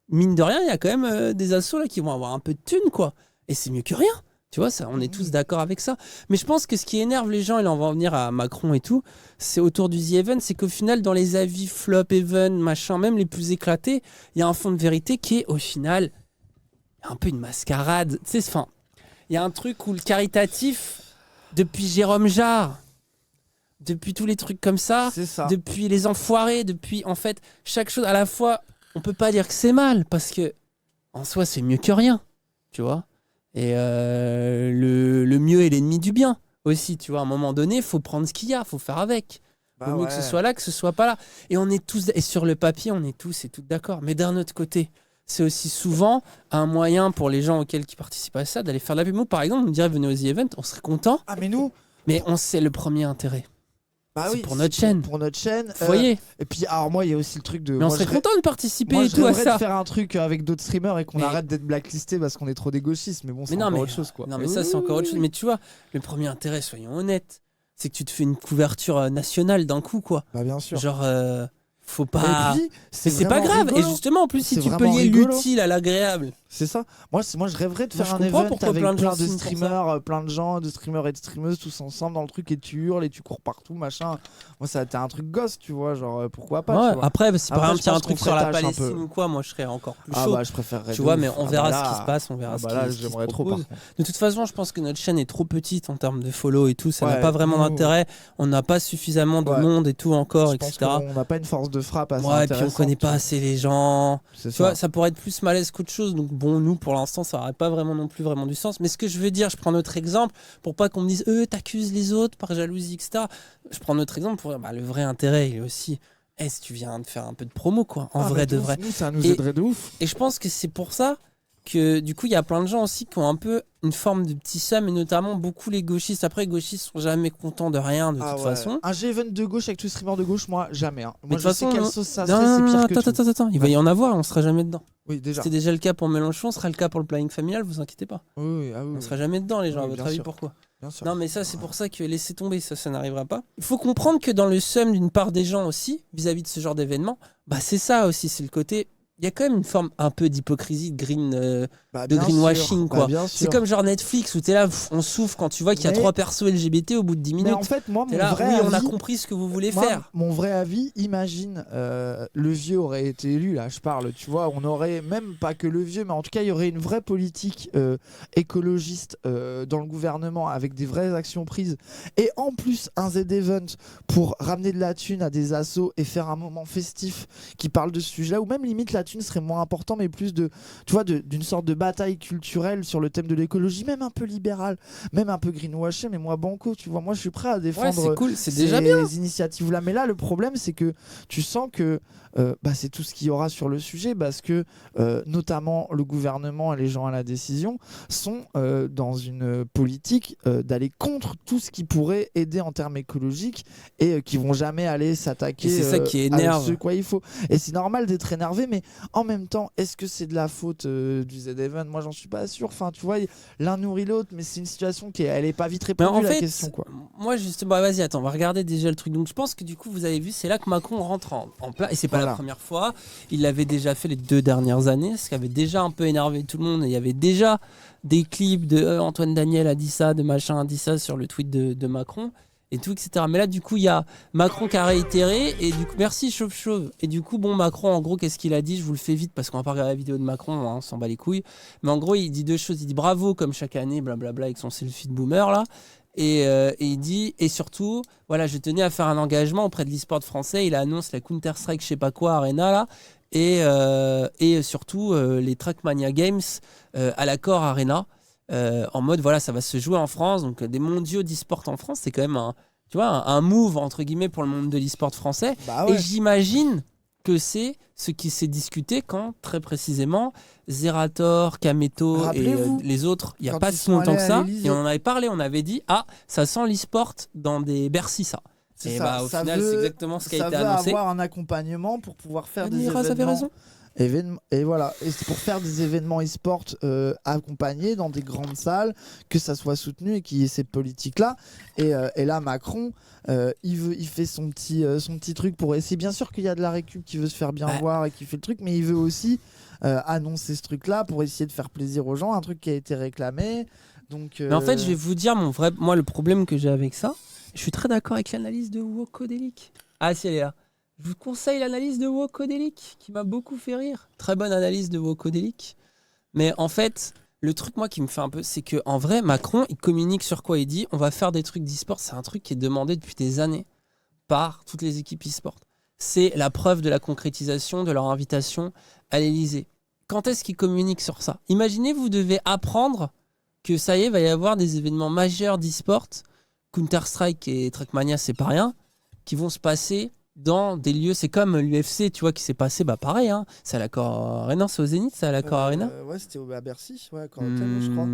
mine de rien il y a quand même des assos là qui vont avoir un peu de thunes, quoi. Et c'est mieux que rien. Tu vois, ça, on est tous d'accord avec ça. Mais je pense que ce qui énerve les gens, et là on va en venir à Macron et tout, c'est autour du The Event, c'est qu'au final, dans les avis flop, even, machin, même les plus éclatés, il y a un fond de vérité qui est, au final, un peu une mascarade. Tu sais, il y a un truc où le caritatif, depuis Jérôme Jarre, depuis tous les trucs comme ça, depuis les enfoirés, depuis, en fait, chaque chose, à la fois, on peut pas dire que c'est mal, parce que, en soi, c'est mieux que rien, tu vois. Et le mieux est l'ennemi du bien aussi, tu vois. À un moment donné, il faut prendre ce qu'il y a, il faut faire avec. Il vaut mieux que ce soit là, que ce soit pas là. Et on est tous, et sur le papier, on est tous et toutes d'accord. Mais d'un autre côté, c'est aussi souvent un moyen pour les gens qui participent à ça d'aller faire de la pub. Nous, par exemple, on dirait venez aux The Event, on serait content. Ah, mais nous. Mais on sait le premier intérêt. C'est pour notre chaîne. Pour notre chaîne. Vous voyez. Et puis, alors moi, il y a aussi le truc de. Mais on serait content de participer moi, et tout à ça. De faire un truc avec d'autres streamers et qu'on arrête d'être blacklisté parce qu'on est trop des gauchistes. Mais bon, c'est encore autre chose, quoi. Non, mais ça, c'est encore autre chose. Mais tu vois, le premier intérêt, soyons honnêtes, c'est que tu te fais une couverture nationale d'un coup, quoi. Bah, bien sûr. Genre, faut pas. Et puis, c'est pas grave. Rigolo. Et justement, en plus, si tu peux lier l'utile à l'agréable. C'est ça. Moi, je rêverais de faire un event avec plein de streamers, plein de gens, de streamers et de streameuses tous ensemble dans le truc et tu hurles et tu cours partout, machin. Moi, ça a été un truc gosse, tu vois, genre pourquoi pas. Ouais, tu vois. Après, si par exemple il y a un truc sur la Palestine ou quoi, moi je serais encore plus chaud. Je préférerais. Tu vois, mais on verra ce qui se passe, on verra ce qui se j'aimerais trop. De toute façon, je pense que notre chaîne est trop petite en termes de follow et tout, ça n'a pas vraiment d'intérêt. On n'a pas suffisamment de monde et tout encore, etc. On n'a pas une force de frappe assez intéressante. Ouais, et puis on connaît pas assez les gens. Tu vois, ça pourrait être plus malaise qu'autre chose. Donc bon, nous pour l'instant ça n'aurait pas vraiment non plus vraiment du sens, mais ce que je veux dire, je prends notre exemple pour pas qu'on me dise t'accuses les autres par jalousie, etc. Je prends notre exemple pour dire le vrai intérêt il est aussi si tu viens de faire un peu de promo quoi, en vrai de vrai. Nous, ça nous aiderait de ouf. Et je pense que c'est pour ça que du coup il y a plein de gens aussi qui ont un peu une forme de petit seum, et notamment beaucoup les gauchistes. Après, les gauchistes sont jamais contents de rien de toute façon. Un G-event de gauche avec tous les streamers de gauche, moi jamais. Moi, de toute façon, quelle sauce ça serait, c'est pire que tout. Attends, il va y en avoir, on sera jamais dedans. Oui, déjà. C'était déjà le cas pour Mélenchon, ce sera le cas pour le planning familial, vous inquiétez pas. On sera jamais dedans, les gens, à votre avis, pourquoi? Bien sûr. Non, mais ça, c'est pour ça que laissez tomber, ça n'arrivera pas. Il faut comprendre que dans le seum d'une part des gens aussi, vis-à-vis de ce genre d'événement, c'est ça aussi, c'est le côté. Il y a quand même une forme un peu d'hypocrisie, de greenwashing, quoi. C'est comme genre Netflix où t'es là, on souffre quand tu vois qu'il y a 3 persos LGBT au bout de 10 minutes. Mais en fait, moi, on a compris ce que vous voulez faire. Mon vrai avis, imagine, le vieux aurait été élu, là, je parle, tu vois, on aurait même pas que le vieux, mais en tout cas, il y aurait une vraie politique écologiste dans le gouvernement avec des vraies actions prises. Et en plus, un Z-Event pour ramener de la thune à des assos et faire un moment festif qui parle de ce sujet-là, ou même limite la thune serait moins important, mais plus de, tu vois, d'une sorte de bataille culturelle sur le thème de l'écologie, même un peu libérale, même un peu greenwashé, mais moi banco, tu vois, moi je suis prêt à défendre ces initiatives-là. Mais là, le problème, c'est que tu sens que c'est tout ce qu'il y aura sur le sujet, parce que notamment le gouvernement et les gens à la décision sont dans une politique d'aller contre tout ce qui pourrait aider en termes écologiques et qui vont jamais aller s'attaquer c'est ça qui énerve. à ce quoi il faut. Et c'est normal d'être énervé, mais en même temps, est-ce que c'est de la faute du Z-Event? Moi, j'en suis pas sûr. Enfin, tu vois, l'un nourrit l'autre, mais c'est une situation qui elle est pas vite répondue, la question, quoi. Moi, justement, vas-y, attends, on va regarder déjà le truc. Donc, je pense que du coup, vous avez vu, c'est là que Macron rentre en plat. Et c'est pas la première fois. Il l'avait déjà fait les 2 dernières années, ce qui avait déjà un peu énervé tout le monde. Et il y avait déjà des clips de Antoine Daniel a dit ça, de machin a dit ça sur le tweet de Macron. Et tout, etc. Mais là, du coup, il y a Macron qui a réitéré. Et du coup, merci Chauve-Chauve. Et du coup, Macron, en gros, qu'est-ce qu'il a dit? Je vous le fais vite parce qu'on va pas regarder la vidéo de Macron, on s'en bat les couilles. Mais en gros, il dit 2 choses. Il dit bravo, comme chaque année, blablabla, avec son selfie de boomer, là. Et il dit, et surtout, voilà, je tenais à faire un engagement auprès de l'e-sport français. Il annonce la Counter-Strike, je sais pas quoi, Arena, là. Et surtout, les Trackmania Games à l'accord Arena. En mode voilà, ça va se jouer en France, donc des mondiaux d'e-sport en France, c'est quand même un move entre guillemets pour le monde de l'e-sport français. Et j'imagine que c'est ce qui s'est discuté quand très précisément Zerator, Kameto et les autres, il n'y a pas si longtemps que ça, et on en avait parlé, on avait dit ça sent l'e-sport dans des Bercy ça. Et au final c'est exactement ce qui a été annoncé. Ça va avoir un accompagnement pour pouvoir faire des événements. Avait raison. Et voilà, et c'est pour faire des événements e-sport accompagnés dans des grandes salles, que ça soit soutenu et qu'il y ait cette politique-là. Et là, Macron, il fait son petit truc pour essayer. Bien sûr qu'il y a de la récup qui veut se faire bien voir et qui fait le truc, mais il veut aussi annoncer ce truc-là pour essayer de faire plaisir aux gens, un truc qui a été réclamé. Donc, mais en fait, je vais vous dire, moi, le problème que j'ai avec ça, je suis très d'accord avec l'analyse de Wocodelic. Ah, si elle est là. Je vous conseille l'analyse de Wocodelic, qui m'a beaucoup fait rire. Très bonne analyse de Wocodelic. Mais en fait, le truc, moi, qui me fait un peu, c'est qu'en vrai, Macron, il communique sur quoi? Il dit, on va faire des trucs d'e-sport. C'est un truc qui est demandé depuis des années par toutes les équipes e-sport. C'est la preuve de la concrétisation de leur invitation à l'Elysée. Quand est-ce qu'ils communiquent sur ça? Imaginez, vous devez apprendre que ça y est, il va y avoir des événements majeurs d'e-sport. Counter-Strike et Trackmania, c'est pas rien, qui vont se passer dans des lieux, c'est comme l'UFC, tu vois, qui s'est passé, pareil, hein, c'est à l'Accor Arena, c'est au Zénith, c'est à l'Accor Arena. Ouais, c'était à Bercy, ouais, Accor Hotel, je crois.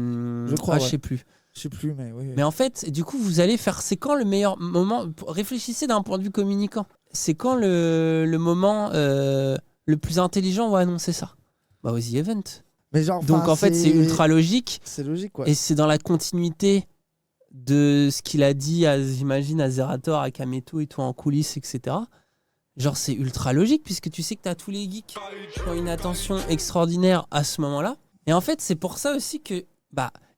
Je crois, je sais plus. Je sais plus, mais oui. Mais en fait, du coup, vous allez faire, c'est quand le meilleur moment, réfléchissez d'un point de vue communicant, c'est quand le moment le plus intelligent va annoncer ça? Aux The Event. Mais genre, donc en fait, c'est ultra logique. C'est logique, quoi. Et c'est dans la continuité de ce qu'il a dit, j'imagine, à Zerator, à Kameto et tout en coulisses, etc. Genre, c'est ultra logique puisque tu sais que t'as tous les geeks qui ont une attention extraordinaire à ce moment-là. Et en fait, c'est pour ça aussi que,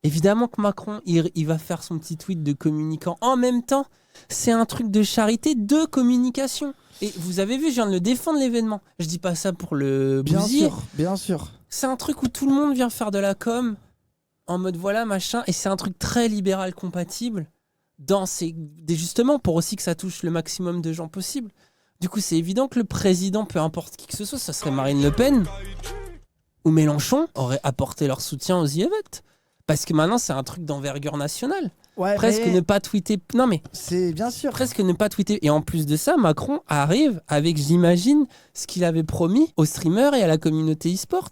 évidemment que Macron, il va faire son petit tweet de communicant. En même temps, c'est un truc de charité, de communication. Et vous avez vu, je viens de le défendre l'événement. Je dis pas ça pour le bousiller. Bien sûr. C'est un truc où tout le monde vient faire de la com, en mode voilà, machin. Et c'est un truc très libéral compatible, justement, pour aussi que ça touche le maximum de gens possible. Du coup, c'est évident que le président, peu importe qui que ce soit, ça serait Marine Le Pen ou Mélenchon, aurait apporté leur soutien aux The Event. Parce que maintenant, c'est un truc d'envergure nationale. Ouais, presque ne pas tweeter. Non, mais. C'est bien sûr. Presque ne pas tweeter. Et en plus de ça, Macron arrive avec, j'imagine, ce qu'il avait promis aux streamers et à la communauté e-sport.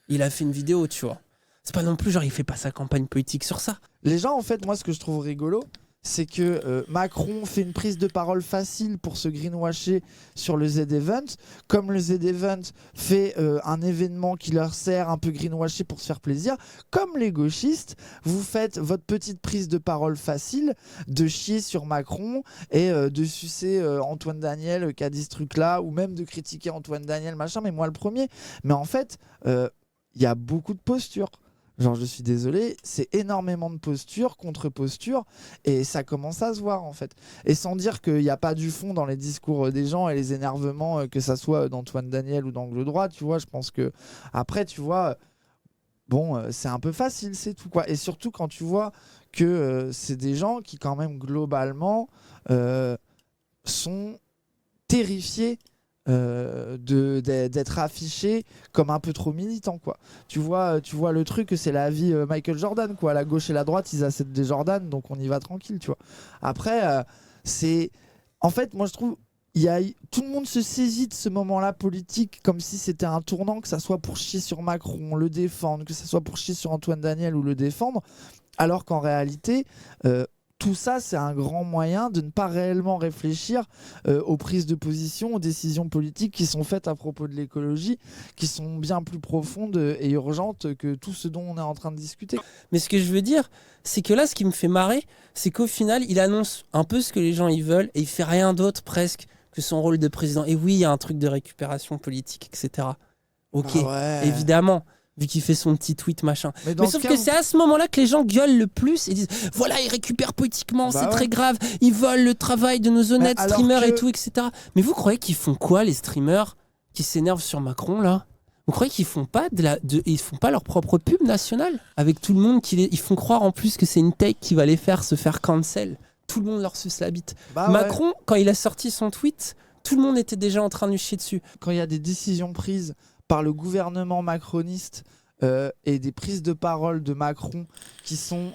Il a fait une vidéo, tu vois. C'est pas non plus genre, il fait pas sa campagne politique sur ça. Les gens, en fait, moi, ce que je trouve rigolo, c'est que Macron fait une prise de parole facile pour se greenwasher sur le Z-Event, comme le Z-Event fait un événement qui leur sert un peu greenwasher pour se faire plaisir, comme les gauchistes, vous faites votre petite prise de parole facile de chier sur Macron et de sucer Antoine Daniel qui a dit ce truc-là, ou même de critiquer Antoine Daniel, machin, mais moi le premier. Mais en fait, il y a beaucoup de postures. Genre, je suis désolé, c'est énormément de postures, contre-postures, et ça commence à se voir en fait. Et sans dire qu'il n'y a pas du fond dans les discours des gens et les énervements, que ça soit d'Antoine Daniel ou d'Angle Droit, tu vois, je pense que après, tu vois, bon, c'est un peu facile, c'est tout quoi. Et surtout quand tu vois que c'est des gens qui, quand même, globalement, sont terrifiés d'être affiché comme un peu trop militant quoi. Tu vois le truc, c'est la vie Michael Jordan quoi. La gauche et la droite ils acceptent des Jordan, donc on y va tranquille, tu vois. Après c'est en fait, moi je trouve tout le monde se saisit de ce moment-là politique comme si c'était un tournant, que ça soit pour chier sur Macron, le défendre, que ça soit pour chier sur Antoine Daniel ou le défendre, alors qu'en réalité tout ça, c'est un grand moyen de ne pas réellement réfléchir aux prises de position, aux décisions politiques qui sont faites à propos de l'écologie, qui sont bien plus profondes et urgentes que tout ce dont on est en train de discuter. Mais ce que je veux dire, c'est que là, ce qui me fait marrer, c'est qu'au final, il annonce un peu ce que les gens ils veulent et il fait rien d'autre presque que son rôle de président. Et oui, il y a un truc de récupération politique, etc. Ok, évidemment. Vu qu'il fait son petit tweet machin. Mais sauf que c'est à ce moment-là que les gens gueulent le plus et disent voilà, ils récupèrent politiquement, c'est très grave, ils volent le travail de nos honnêtes streamers et tout, etc. Mais vous croyez qu'ils font quoi, les streamers qui s'énervent sur Macron là? Vous croyez qu'ils font pas ils font pas leur propre pub nationale avec tout le monde ils font croire en plus que c'est une tech qui va les faire se faire cancel. Tout le monde leur suce la bite. Macron, quand il a sorti son tweet, tout le monde était déjà en train de lui chier dessus. Quand il y a des décisions prises par le gouvernement macroniste et des prises de parole de Macron qui sont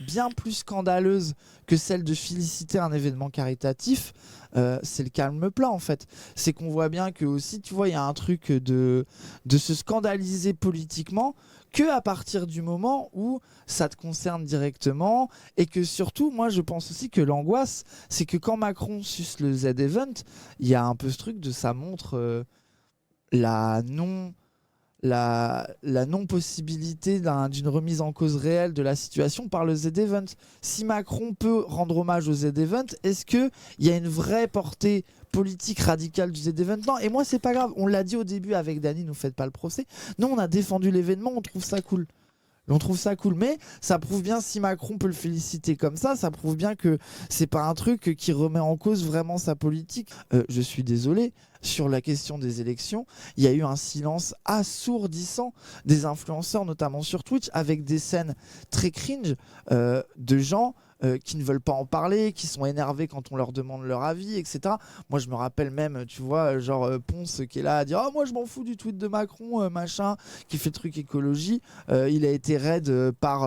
bien plus scandaleuses que celles de féliciter un événement caritatif, c'est le calme plat en fait. C'est qu'on voit bien que aussi, tu vois, il y a un truc de se scandaliser politiquement que à partir du moment où ça te concerne directement, et que surtout, moi je pense aussi que l'angoisse, c'est que quand Macron suce le Z-Event, il y a un peu ce truc de ça montre la non-possibilité d'une remise en cause réelle de la situation par le Z-Event. Si Macron peut rendre hommage au Z-Event, est-ce qu'il y a une vraie portée politique radicale du Z-Event? Non, et moi c'est pas grave, on l'a dit au début avec Dany, nous faites pas le procès. Nous on a défendu l'événement, on trouve ça cool. Mais ça prouve bien, si Macron peut le féliciter comme ça prouve bien que c'est pas un truc qui remet en cause vraiment sa politique. Je suis désolé, sur la question des élections, il y a eu un silence assourdissant des influenceurs, notamment sur Twitch, avec des scènes très cringe de gens qui ne veulent pas en parler, qui sont énervés quand on leur demande leur avis, etc. Moi, je me rappelle même, tu vois, genre Ponce qui est là à dire « Oh, moi, je m'en fous du tweet de Macron, machin, qui fait truc écologie. » Il a été raid par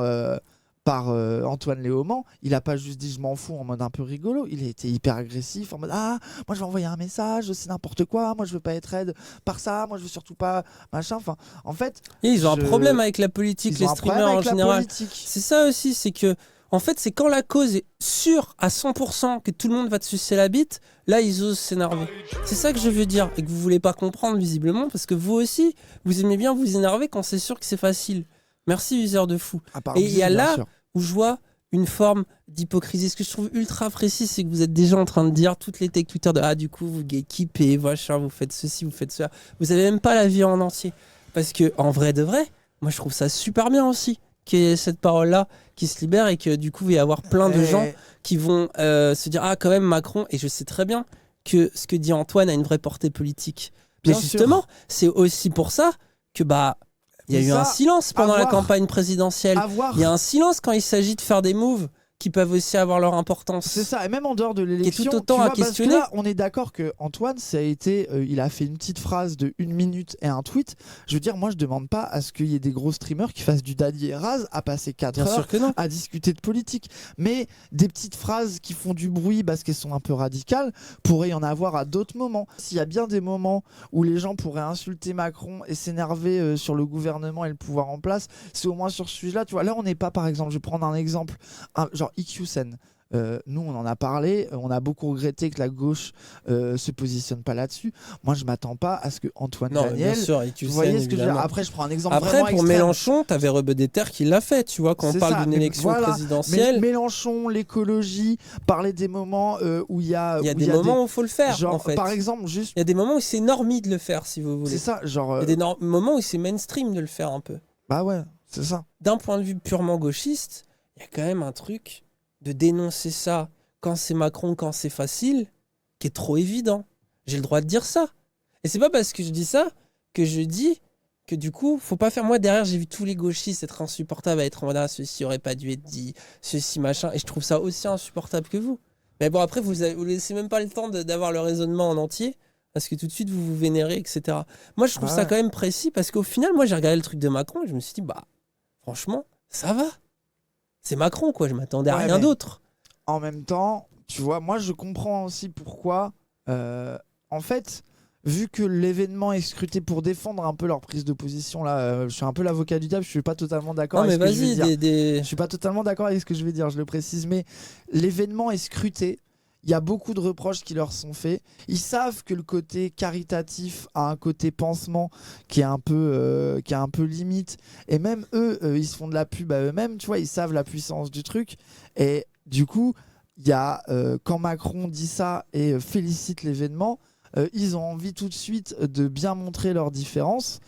Antoine Léaumont. Il a pas juste dit je m'en fous en mode un peu rigolo, il a été hyper agressif en mode moi je vais envoyer un message, c'est n'importe quoi, moi je veux pas être raid par ça, moi je veux surtout pas machin. Enfin, en fait, ils ont un problème avec la politique, les streamers en général. C'est ça aussi, c'est que en fait, c'est quand la cause est sûre à 100% que tout le monde va te sucer la bite, là ils osent s'énerver. C'est ça que je veux dire, et que vous voulez pas comprendre visiblement, parce que vous aussi, vous aimez bien vous énerver quand c'est sûr que c'est facile. Merci, viseur de fou. Et il y a là où je vois une forme d'hypocrisie. Ce que je trouve ultra précis, c'est que vous êtes déjà en train de dire, toutes les tech Twitter, du coup, vous gatekeepez, machin, vous faites ceci, vous faites cela. Vous avez même pas la vie en entier. Parce que, en vrai de vrai, moi je trouve ça super bien aussi qu'il y ait cette parole-là qui se libère et que du coup il va y avoir plein de gens qui vont se dire quand même Macron, et je sais très bien que ce que dit Antoine a une vraie portée politique. Mais justement, c'est aussi pour ça que il y a eu un silence pendant la campagne présidentielle. Il y a un silence quand il s'agit de faire des moves qui peuvent aussi avoir leur importance. C'est ça, et même en dehors de l'élection, tout autant à questionner. Là, on est d'accord que Antoine, ça a été, il a fait une petite phrase de 1 minute et un tweet. Je veux dire, moi, je demande pas à ce qu'il y ait des gros streamers qui fassent du Daddy et Raz à passer 4 heures à discuter de politique. Mais des petites phrases qui font du bruit parce qu'elles sont un peu radicales, pourrait y en avoir à d'autres moments. S'il y a bien des moments où les gens pourraient insulter Macron et s'énerver sur le gouvernement et le pouvoir en place, c'est au moins sur ce sujet-là. Tu vois, là, on n'est pas, par exemple, je vais prendre un exemple, genre IQCen. Nous on en a parlé, on a beaucoup regretté que la gauche se positionne pas là-dessus. Moi je m'attends pas à ce que Antoine Daniel, vous voyez ce que je veux dire. Après je prends un exemple après vraiment pour extrême. Mélenchon t'avais Rebedeter qui l'a fait, tu vois, quand on parle d'une élection présidentielle. Mélenchon, l'écologie, parler des moments où il y a des moments où il faut le faire, genre, en fait. Par exemple, juste il y a des moments où c'est normé de le faire, si vous voulez. C'est ça, genre il y a des moments où c'est mainstream de le faire un peu. Bah ouais, c'est ça. D'un point de vue purement gauchiste, il y a quand même un truc de dénoncer ça quand c'est Macron, quand c'est facile, qui est trop évident. J'ai le droit de dire ça. Et c'est pas parce que je dis ça que je dis que du coup, faut pas faire... Moi, derrière, j'ai vu tous les gauchistes être insupportables, à être en mode, ceci aurait pas dû être dit, ceci, machin, et je trouve ça aussi insupportable que vous. Mais bon, après, vous laissez même pas le temps d'avoir le raisonnement en entier, parce que tout de suite, vous vous vénérez, etc. Moi, je trouve ça quand même précis, parce qu'au final, moi, j'ai regardé le truc de Macron, et je me suis dit, franchement, ça va. C'est Macron, quoi, je m'attendais à rien d'autre. En même temps, tu vois, moi je comprends aussi pourquoi, en fait, vu que l'événement est scruté pour défendre un peu leur prise de position, là, je suis un peu l'avocat du diable, je suis pas totalement d'accord avec ce que je vais dire. Je suis pas totalement d'accord avec ce que je vais dire, je le précise, mais l'événement est scruté. Il y a beaucoup de reproches qui leur sont faits. Ils savent que le côté caritatif a un côté pansement qui est un peu limite. Et même eux, ils se font de la pub à eux-mêmes. Tu vois, ils savent la puissance du truc. Et du coup, il y a quand Macron dit ça et félicite l'événement, ils ont envie tout de suite de bien montrer leurs différences.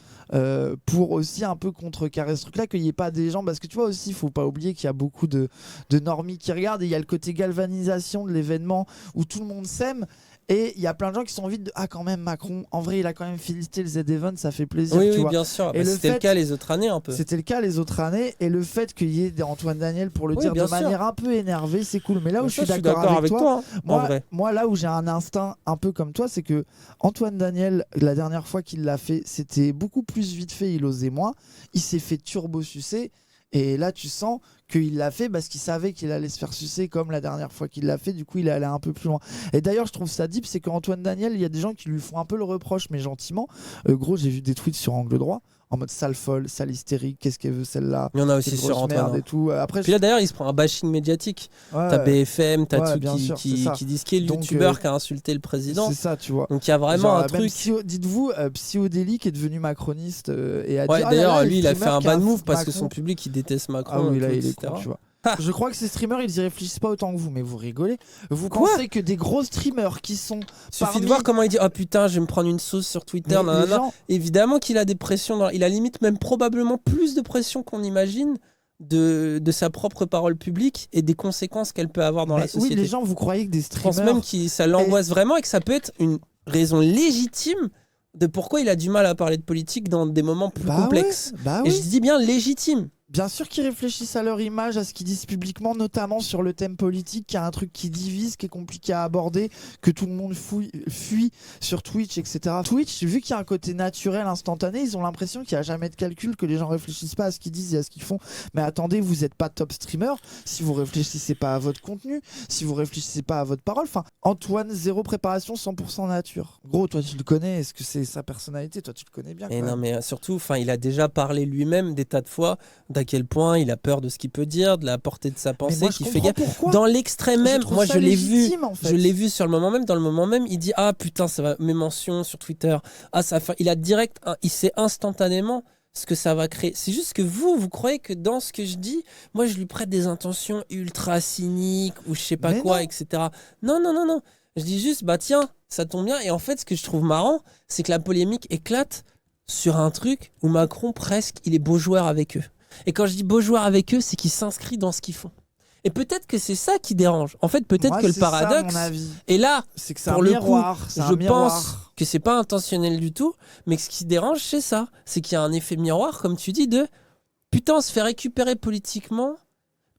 Pour aussi un peu contrecarrer ce truc là, qu'il n'y ait pas des gens, parce que tu vois aussi, il faut pas oublier qu'il y a beaucoup de normies qui regardent, et il y a le côté galvanisation de l'événement où tout le monde s'aime. Et il y a plein de gens qui sont envie de quand même Macron, en vrai il a quand même félicité le Z-Event, ça fait plaisir. Oui, bien sûr. C'était le cas les autres années un peu. C'était le cas les autres années, et le fait qu'il y ait Antoine Daniel pour le dire de manière un peu énervée, c'est cool. Mais là où je suis d'accord avec toi, moi là où j'ai un instinct un peu comme toi, c'est que Antoine Daniel, la dernière fois qu'il l'a fait, c'était beaucoup plus vite fait, il osait moins, il s'est fait turbo sucer. Et là, tu sens qu'il l'a fait parce qu'il savait qu'il allait se faire sucer comme la dernière fois qu'il l'a fait. Du coup, il est allé un peu plus loin. Et d'ailleurs, je trouve ça deep, c'est qu'Antoine Daniel, il y a des gens qui lui font un peu le reproche, mais gentiment. Gros, j'ai vu des tweets sur Angle Droit en mode sale folle, sale hystérique, qu'est-ce qu'elle veut celle-là. Il y en a aussi sur Antoine et tout. Après, puis là d'ailleurs il se prend un bashing médiatique. T'as BFM, t'as tout qui disent qu'il est le youtubeur qui a insulté le président. C'est ça, tu vois. Donc il y a vraiment un truc. Dites-vous, Psyodélie qui est devenu macroniste et a dit. D'ailleurs lui il a fait un bad move parce que son public il déteste Macron. Ah oui, là il est con, tu vois. Je crois que ces streamers ils y réfléchissent pas autant que vous, mais vous rigolez. Vous pensez que des gros streamers qui sont. Suffit de voir comment il dit oh putain, je vais me prendre une sauce sur Twitter. Évidemment qu'il a des pressions. Il a limite même probablement plus de pression qu'on imagine de sa propre parole publique et des conséquences qu'elle peut avoir dans la société. Oui, les gens, vous croyez que des streamers. Je pense même que ça l'angoisse vraiment et que ça peut être une raison légitime de pourquoi il a du mal à parler de politique dans des moments plus complexes. Et je dis bien légitime. Bien sûr qu'ils réfléchissent à leur image, à ce qu'ils disent publiquement, notamment sur le thème politique, qui est un truc qui divise, qui est compliqué à aborder, que tout le monde fuit sur Twitch, etc. Twitch, vu qu'il y a un côté naturel, instantané, ils ont l'impression qu'il n'y a jamais de calcul, que les gens réfléchissent pas à ce qu'ils disent et à ce qu'ils font. Mais attendez, vous n'êtes pas top streamer si vous réfléchissez pas à votre contenu, si vous réfléchissez pas à votre parole. Enfin, Antoine, zéro préparation, 100% nature. Gros, toi tu le connais, est-ce que c'est sa personnalité? Toi tu le connais bien. Et non, mais surtout, il a déjà parlé lui-même des tas de fois d'à quel point il a peur de ce qu'il peut dire, de la portée de sa pensée, qui fait gaffe. Dans l'extrême même, moi je l'ai vu, je l'ai vu sur le moment même, dans le moment même, il dit ah putain, ça va, mes mentions sur Twitter, il a direct, il sait instantanément ce que ça va créer. C'est juste que vous croyez que dans ce que je dis, moi je lui prête des intentions ultra cyniques ou je sais pas quoi, etc. Non. Je dis juste, tiens, ça tombe bien. Et en fait, ce que je trouve marrant, c'est que la polémique éclate sur un truc où Macron, presque, il est beau joueur avec eux. Et quand je dis beau joueur avec eux, c'est qu'il s'inscrit dans ce qu'ils font. Et peut-être que c'est ça qui dérange. En fait, peut-être que le paradoxe... Ça, mon avis. Et là, c'est que c'est pour un le miroir, coup, je pense que c'est pas intentionnel du tout, mais que ce qui dérange, c'est ça. C'est qu'il y a un effet miroir, comme tu dis, de... Putain, on se fait récupérer politiquement...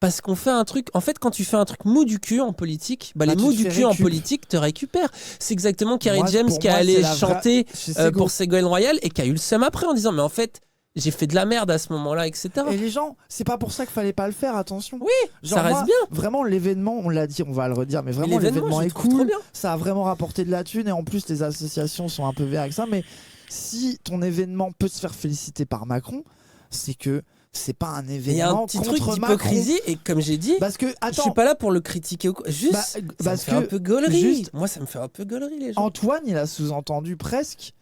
Parce qu'on fait un truc... En fait, quand tu fais un truc mou du cul en politique, les mous du cul en politique te récupèrent. C'est exactement Kerry James qui est allé chanter pour Ségolène Royal et qui a eu le seum après en disant « Mais en fait, j'ai fait de la merde à ce moment-là, etc. » Et les gens, c'est pas pour ça qu'il fallait pas le faire, attention. Oui, ça reste bien. Vraiment, l'événement, on l'a dit, on va le redire, mais vraiment, l'événement est cool. Ça a vraiment rapporté de la thune et en plus, les associations sont un peu verts avec ça. Mais si ton événement peut se faire féliciter par Macron, c'est que c'est pas un événement. Il y a un petit truc d'hypocrisie et comme j'ai dit, parce que je suis pas là pour le critiquer. Juste, ça me fait un peu gaulerie. Moi, ça me fait un peu gaulerie, les gens. Antoine, il a sous-entendu presque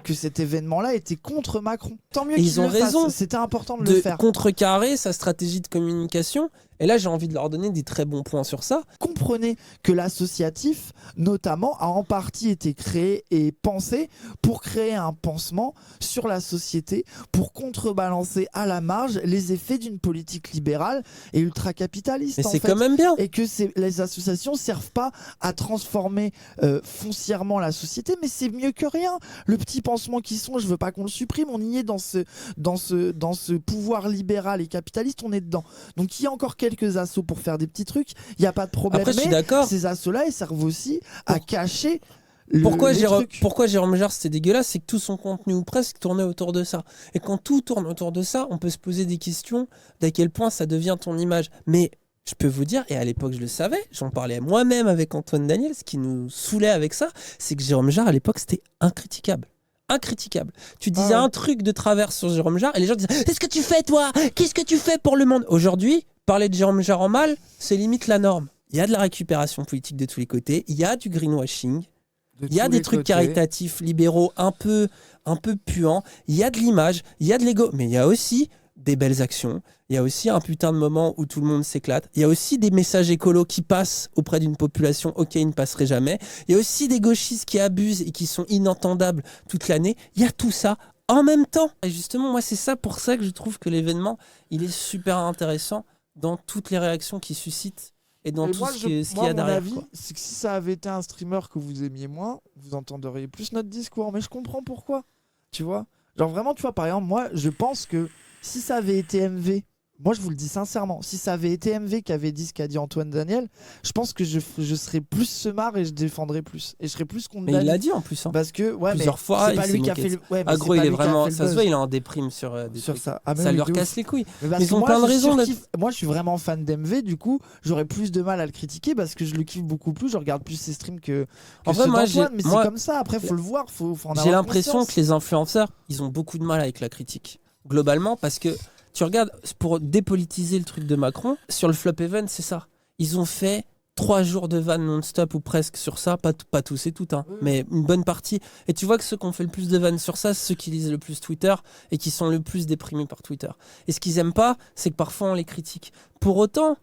que cet événement-là était contre Macron. Tant mieux qu'ils ont raison. C'était important de le faire. Contrecarrer sa stratégie de communication. Et là, j'ai envie de leur donner des très bons points sur ça. Comprenez que l'associatif, notamment, a en partie été créé et pensé pour créer un pansement sur la société, pour contrebalancer à la marge les effets d'une politique libérale et ultra-capitaliste. Et c'est quand même bien. Et que les associations ne servent pas à transformer foncièrement la société, mais c'est mieux que rien. Le petit pansement qu'ils sont, je ne veux pas qu'on le supprime, on y est dans ce pouvoir libéral et capitaliste, on est dedans. Donc il y a encore quelques assos pour faire des petits trucs, il n'y a pas de problème. Après, je suis d'accord. Ces assos-là, ils servent aussi à cacher pourquoi Jérôme Jarre c'était dégueulasse, c'est que tout son contenu ou presque tournait autour de ça. Et quand tout tourne autour de ça, on peut se poser des questions d'à quel point ça devient ton image. Mais je peux vous dire, et à l'époque je le savais, j'en parlais moi-même avec Antoine Daniel, ce qui nous saoulait avec ça, c'est que Jérôme Jarre à l'époque c'était incritiquable. Tu disais un truc de travers sur Jérôme Jarre et les gens disaient « Qu'est-ce que tu fais toi ? Qu'est-ce que tu fais pour le monde ?» Aujourd'hui, parler de Jérôme Jarre en mal, c'est limite la norme. Il y a de la récupération politique de tous les côtés, il y a du greenwashing, il y a des trucs caritatifs, libéraux un peu puants, il y a de l'image, il y a de l'ego, mais il y a aussi des belles actions, il y a aussi un putain de moment où tout le monde s'éclate, il y a aussi des messages écolos qui passent auprès d'une population, ok, ils ne passeraient jamais, il y a aussi des gauchistes qui abusent et qui sont inentendables toute l'année, il y a tout ça en même temps. Et justement, moi, c'est pour ça que je trouve que l'événement, il est super intéressant dans toutes les réactions qu'il suscite et dans tout ce qu'il y a derrière. Mon avis, c'est que si ça avait été un streamer que vous aimiez moins, vous entendriez plus notre discours, mais je comprends pourquoi, tu vois. Genre vraiment, tu vois, par exemple, moi, je pense que si ça avait été MV, moi je vous le dis sincèrement, si ça avait été MV qui avait dit ce qu'a dit Antoine Daniel, je pense que je serais plus semard et je défendrais plus. Et je serais plus contre. Mais il l'a dit en plus. Hein. Parce que, plusieurs fois, c'est pas lui qui a fait le. Ouais, gros, il est vraiment. Ça se voit, il est en déprime sur ça. Ça leur casse les couilles. Mais ils ont plein de raisons. Moi je suis vraiment fan d'MV, du coup, j'aurais plus de mal à le critiquer parce que je le kiffe beaucoup plus, je regarde plus ses streams que en fait, moi, mais c'est comme ça, après faut le voir, faut en avoir conscience. J'ai l'impression que les influenceurs, ils ont beaucoup de mal avec la critique. Globalement, parce que tu regardes, pour dépolitiser le truc de Macron, sur le flop event, c'est ça. Ils ont fait 3 jours de vannes non-stop ou presque sur ça, pas tous et toutes, hein, mais une bonne partie. Et tu vois que ceux qui ont fait le plus de vannes sur ça, c'est ceux qui lisent le plus Twitter et qui sont le plus déprimés par Twitter. Et ce qu'ils aiment pas, c'est que parfois on les critique. Pour autant,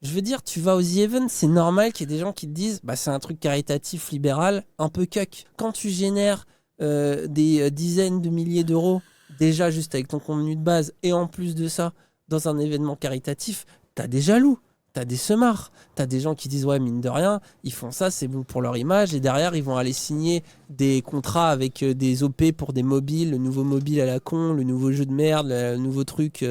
je veux dire, tu vas aux The Event, c'est normal qu'il y ait des gens qui te disent bah, c'est un truc caritatif, libéral, un peu cuck. Quand tu génères des dizaines de milliers d'euros, déjà juste avec ton contenu de base, et en plus de ça, dans un événement caritatif, t'as des jaloux, t'as des semards, t'as des gens qui disent ouais, mine de rien, ils font ça, c'est bon pour leur image, et derrière ils vont aller signer des contrats avec des OP pour des mobiles, le nouveau mobile à la con, le nouveau jeu de merde, le nouveau truc,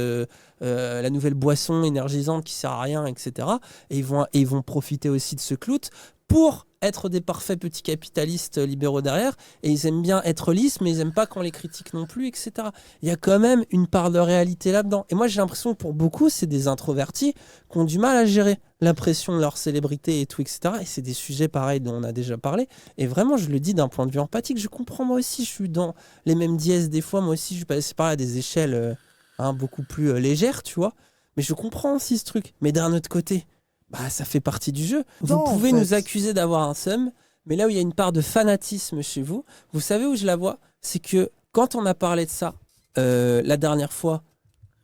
la nouvelle boisson énergisante qui sert à rien, etc. Et ils vont profiter aussi de ce clout pour être des parfaits petits capitalistes libéraux derrière, et ils aiment bien être lisses, mais ils aiment pas qu'on les critique non plus, etc. Il y a quand même une part de réalité là-dedans. Et moi, j'ai l'impression que pour beaucoup, c'est des introvertis qui ont du mal à gérer la pression de leur célébrité et tout, etc. Et c'est des sujets pareils dont on a déjà parlé. Et vraiment, je le dis d'un point de vue empathique, je comprends, moi aussi, je suis dans les mêmes dièses des fois, moi aussi, je suis passé par là à des échelles beaucoup plus légères, tu vois. Mais je comprends aussi ce truc. Mais d'un autre côté, bah, ça fait partie du jeu. Vous pouvez nous accuser d'avoir un seum, mais là où il y a une part de fanatisme chez vous, vous savez où je la vois ? C'est que quand on a parlé de ça la dernière fois,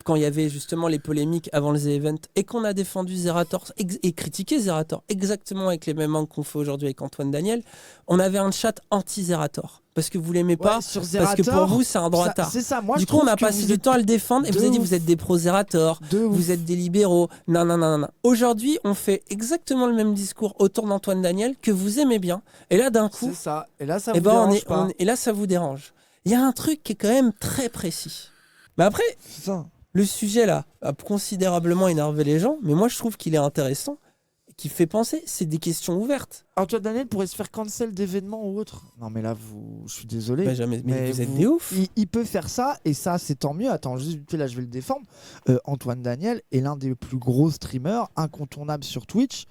quand il y avait justement les polémiques avant les events et qu'on a défendu Zerator et critiqué Zerator exactement avec les mêmes angles qu'on fait aujourd'hui avec Antoine Daniel, on avait un chat anti-Zerator. Parce que vous l'aimez pas, parce que pour vous c'est un droitard. C'est ça. Moi, du coup, on a passé du temps à le défendre et vous avez dit vous êtes des pro-Zerator, vous êtes des libéraux. Non. Aujourd'hui, on fait exactement le même discours autour d'Antoine Daniel que vous aimez bien. Et là, d'un coup, c'est ça. Et là, ça vous dérange pas. Et là, ça vous dérange. Il y a un truc qui est quand même très précis. Mais après, c'est ça. Le sujet là a considérablement énervé les gens, mais moi je trouve qu'il est intéressant, qui fait penser, c'est des questions ouvertes. Antoine Daniel pourrait se faire cancel d'événements ou autre. Non mais là, je suis désolé. Mais vous êtes des ouf. Il peut faire ça, et ça c'est tant mieux. Attends, juste là je vais le défendre. Antoine Daniel est l'un des plus gros streamers incontournables sur Twitch.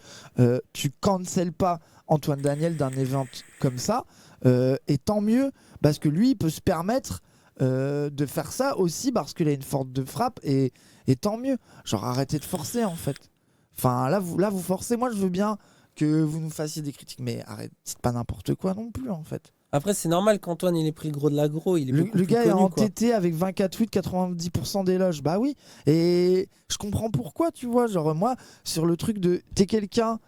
Tu cancel pas Antoine Daniel d'un event comme ça, et tant mieux, parce que lui il peut se permettre de faire ça aussi parce qu'il a une force de frappe et tant mieux. Genre arrêtez de forcer en fait. Enfin là vous forcez. Moi je veux bien que vous nous fassiez des critiques, mais arrête, dites pas n'importe quoi non plus en fait. Après c'est normal qu'Antoine il ait pris le gros de l'agro. Le gars est entêté avec 24 tweets, 90% d'éloges. Bah oui. Et je comprends pourquoi, tu vois. Genre moi sur le truc de t'es quelqu'un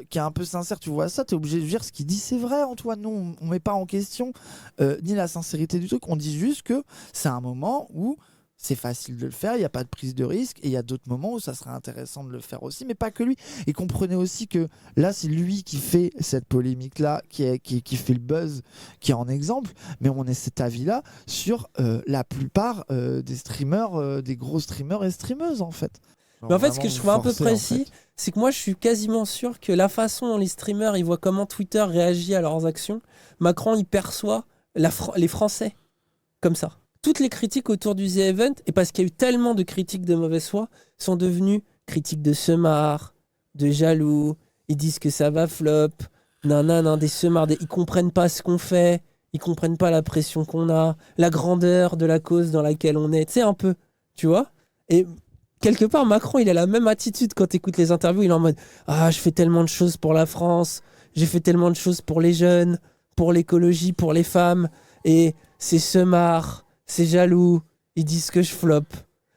qui est un peu sincère, tu vois ça, t'es obligé de dire ce qu'il dit, c'est vrai Antoine, non, on met pas en question ni la sincérité du truc, on dit juste que c'est un moment où c'est facile de le faire, il n'y a pas de prise de risque, et il y a d'autres moments où ça serait intéressant de le faire aussi, mais pas que lui. Et comprenez aussi que là c'est lui qui fait cette polémique là, qui fait le buzz, qui est en exemple, mais on est cet avis là sur la plupart des streamers, des gros streamers et streameuses en fait. Mais en fait, ce que je trouve un peu précis, c'est que moi, je suis quasiment sûr que la façon dont les streamers, ils voient comment Twitter réagit à leurs actions, Macron, il perçoit les Français comme ça. Toutes les critiques autour du The Event, et parce qu'il y a eu tellement de critiques de mauvaise foi, sont devenues critiques de semards, de jaloux, ils disent que ça va flop, des semards, ils comprennent pas ce qu'on fait, ils comprennent pas la pression qu'on a, la grandeur de la cause dans laquelle on est, tu sais, un peu, tu vois. Et quelque part, Macron, il a la même attitude quand tu écoutes les interviews. Il est en mode « Ah, je fais tellement de choses pour la France, j'ai fait tellement de choses pour les jeunes, pour l'écologie, pour les femmes, et c'est semards, c'est jaloux, ils disent que je floppe. »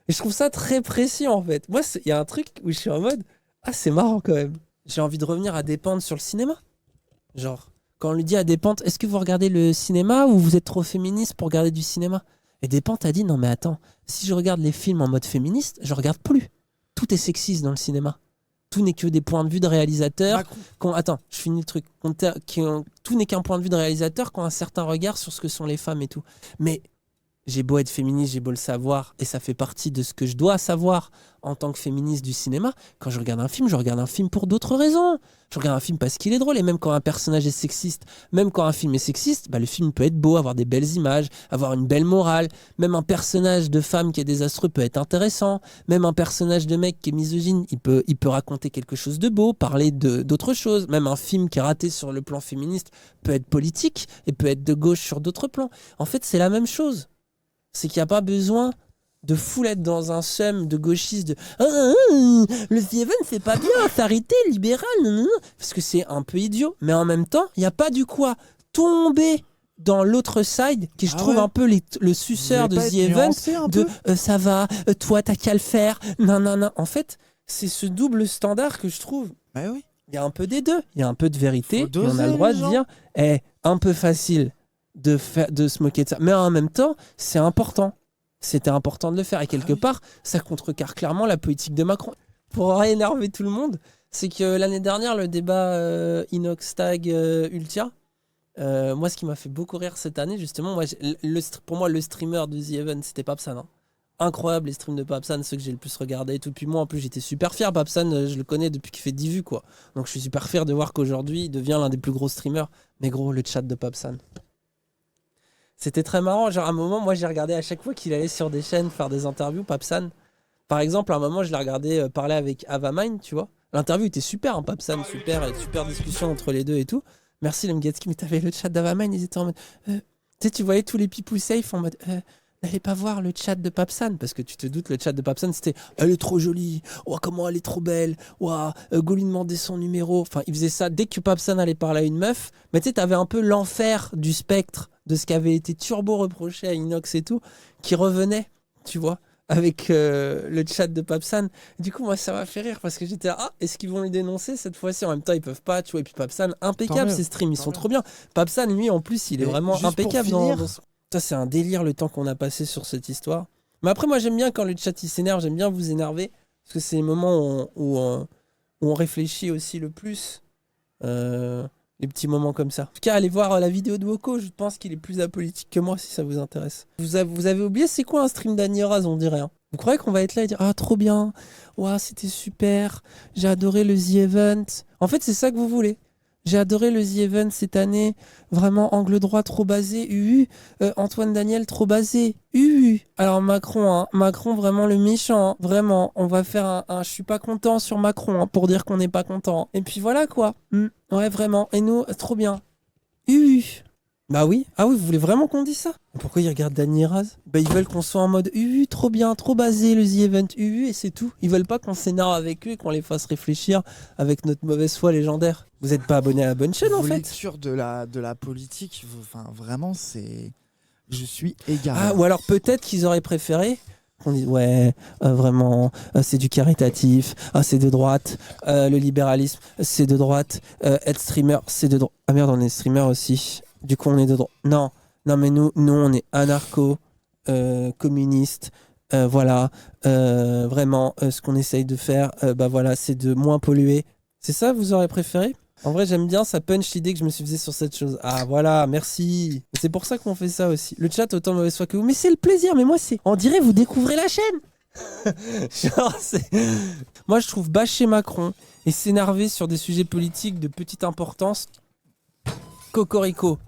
Et je trouve ça très précis, en fait. Moi, il y a un truc où je suis en mode « Ah, c'est marrant quand même. » J'ai envie de revenir à Despentes sur le cinéma. Genre, quand on lui dit à Despentes « Est-ce que vous regardez le cinéma ou vous êtes trop féministe pour regarder du cinéma ?» Et Despentes a dit non mais attends, si je regarde les films en mode féministe, je regarde plus. Tout est sexiste dans le cinéma. Tout n'est que des points de vue de réalisateurs. Attends, je finis le truc. Tout n'est qu'un point de vue de réalisateur qui ont un certain regard sur ce que sont les femmes et tout. Mais j'ai beau être féministe, j'ai beau le savoir, et ça fait partie de ce que je dois savoir en tant que féministe du cinéma. Quand je regarde un film, je regarde un film pour d'autres raisons. Je regarde un film parce qu'il est drôle, et même quand un personnage est sexiste, même quand un film est sexiste, le film peut être beau, avoir des belles images, avoir une belle morale. Même un personnage de femme qui est désastreux peut être intéressant. Même un personnage de mec qui est misogyne, il peut raconter quelque chose de beau, parler d'autres choses. Même un film qui est raté sur le plan féministe peut être politique et peut être de gauche sur d'autres plans. En fait, c'est la même chose. C'est qu'il n'y a pas besoin de full être dans un seum de gauchiste de le The Event c'est pas bien, faut arrêter, libéral, parce que c'est un peu idiot. Mais en même temps, il n'y a pas du quoi tomber dans l'autre side qui je trouve un peu le suceur de The Event de ça va, toi t'as qu'à le faire, non. En fait, c'est ce double standard que je trouve. Bah oui. Il y a un peu des deux, il y a un peu de vérité, et on a le droit de dire un peu facile de se moquer de ça, mais en même temps c'est important, c'était important de le faire, et quelque part ça contrecarre clairement la politique de Macron. Pour énerver tout le monde, c'est que l'année dernière le débat Inox-Tag Ultia, moi ce qui m'a fait beaucoup rire cette année justement, pour moi le streamer de The Event c'était Papsan, hein. Incroyable les streams de Papsan, ceux que j'ai le plus regardé et tout. Puis moi en plus j'étais super fier, Papsan je le connais depuis qu'il fait 10 vues quoi, donc je suis super fier de voir qu'aujourd'hui il devient l'un des plus gros streamers. Mais gros, le chat de Papsan, c'était très marrant. Genre, à un moment, moi, j'ai regardé à chaque fois qu'il allait sur des chaînes faire des interviews, Papsan. Par exemple, à un moment, je l'ai regardé parler avec Avamine, tu vois. L'interview était super, hein, Papsan, super discussion entre les deux et tout. Merci, Lemgatski, mais t'avais le chat d'Avamine, ils étaient en mode... tu voyais tous les people safe en mode... n'allez pas voir le chat de Papsan, parce que tu te doutes, le chat de Papsan, c'était « Elle est trop jolie, oh, comment elle est trop belle, oh, go lui demander son numéro ». Enfin, il faisait ça dès que Papsan allait parler à une meuf. Mais tu sais, t'avais un peu l'enfer du spectre de ce qui avait été turbo reproché à Inox et tout, qui revenait, tu vois. avec le chat de Papsan. Du coup, moi, ça m'a fait rire parce que j'étais là, est-ce qu'ils vont les dénoncer cette fois-ci? En même temps, ils peuvent pas, tu vois. Et puis Papsan, impeccable, ces streams, ils sont trop bien. Papsan, lui, en plus, il est vraiment impeccable. Ça, c'est un délire le temps qu'on a passé sur cette histoire. Mais après, moi, j'aime bien quand le chat il s'énerve, j'aime bien vous énerver parce que c'est les moments où on réfléchit aussi le plus. Les petits moments comme ça. En tout cas, allez voir la vidéo de Woko, je pense qu'il est plus apolitique que moi si ça vous intéresse. Vous avez oublié, c'est quoi un stream d'Annie Raz, on dirait. Vous croyez qu'on va être là et dire ah trop bien, ouah c'était super, j'ai adoré le The Event. En fait, c'est ça que vous voulez. J'ai adoré le The Event cette année, vraiment angle droit trop basé, Antoine Daniel trop basé, Alors Macron, Macron vraiment le méchant, vraiment, on va faire un je suis pas content sur Macron pour dire qu'on n'est pas content. Et puis voilà quoi, ouais vraiment, et nous, trop bien, Bah oui, vous voulez vraiment qu'on dise ça? Pourquoi ils regardent Dany Raz? Bah ils veulent qu'on soit en mode trop bien, trop basé le The Event, et c'est tout. Ils veulent pas qu'on s'énerve avec eux et qu'on les fasse réfléchir avec notre mauvaise foi légendaire. Vous êtes pas abonné à la bonne chaîne en fait? Lecture de la politique, enfin vraiment c'est... Je suis égaré. Ou alors peut-être qu'ils auraient préféré qu'on dise vraiment c'est du caritatif, c'est de droite, le libéralisme c'est de droite, être streamer c'est de droite. Ah merde, on est streamer aussi. Du coup, on est de droite. Non, mais nous, on est anarcho, communiste. Voilà, vraiment, ce qu'on essaye de faire, c'est de moins polluer. C'est ça, vous aurez préféré? En vrai, j'aime bien, ça punch l'idée que je me suis fait sur cette chose. Ah, voilà, merci. C'est pour ça qu'on fait ça aussi. Le chat, autant mauvaise foi que vous. Mais c'est le plaisir, mais moi, c'est... On dirait vous découvrez la chaîne. Moi, je trouve bâcher Macron et s'énerver sur des sujets politiques de petite importance... Cocorico.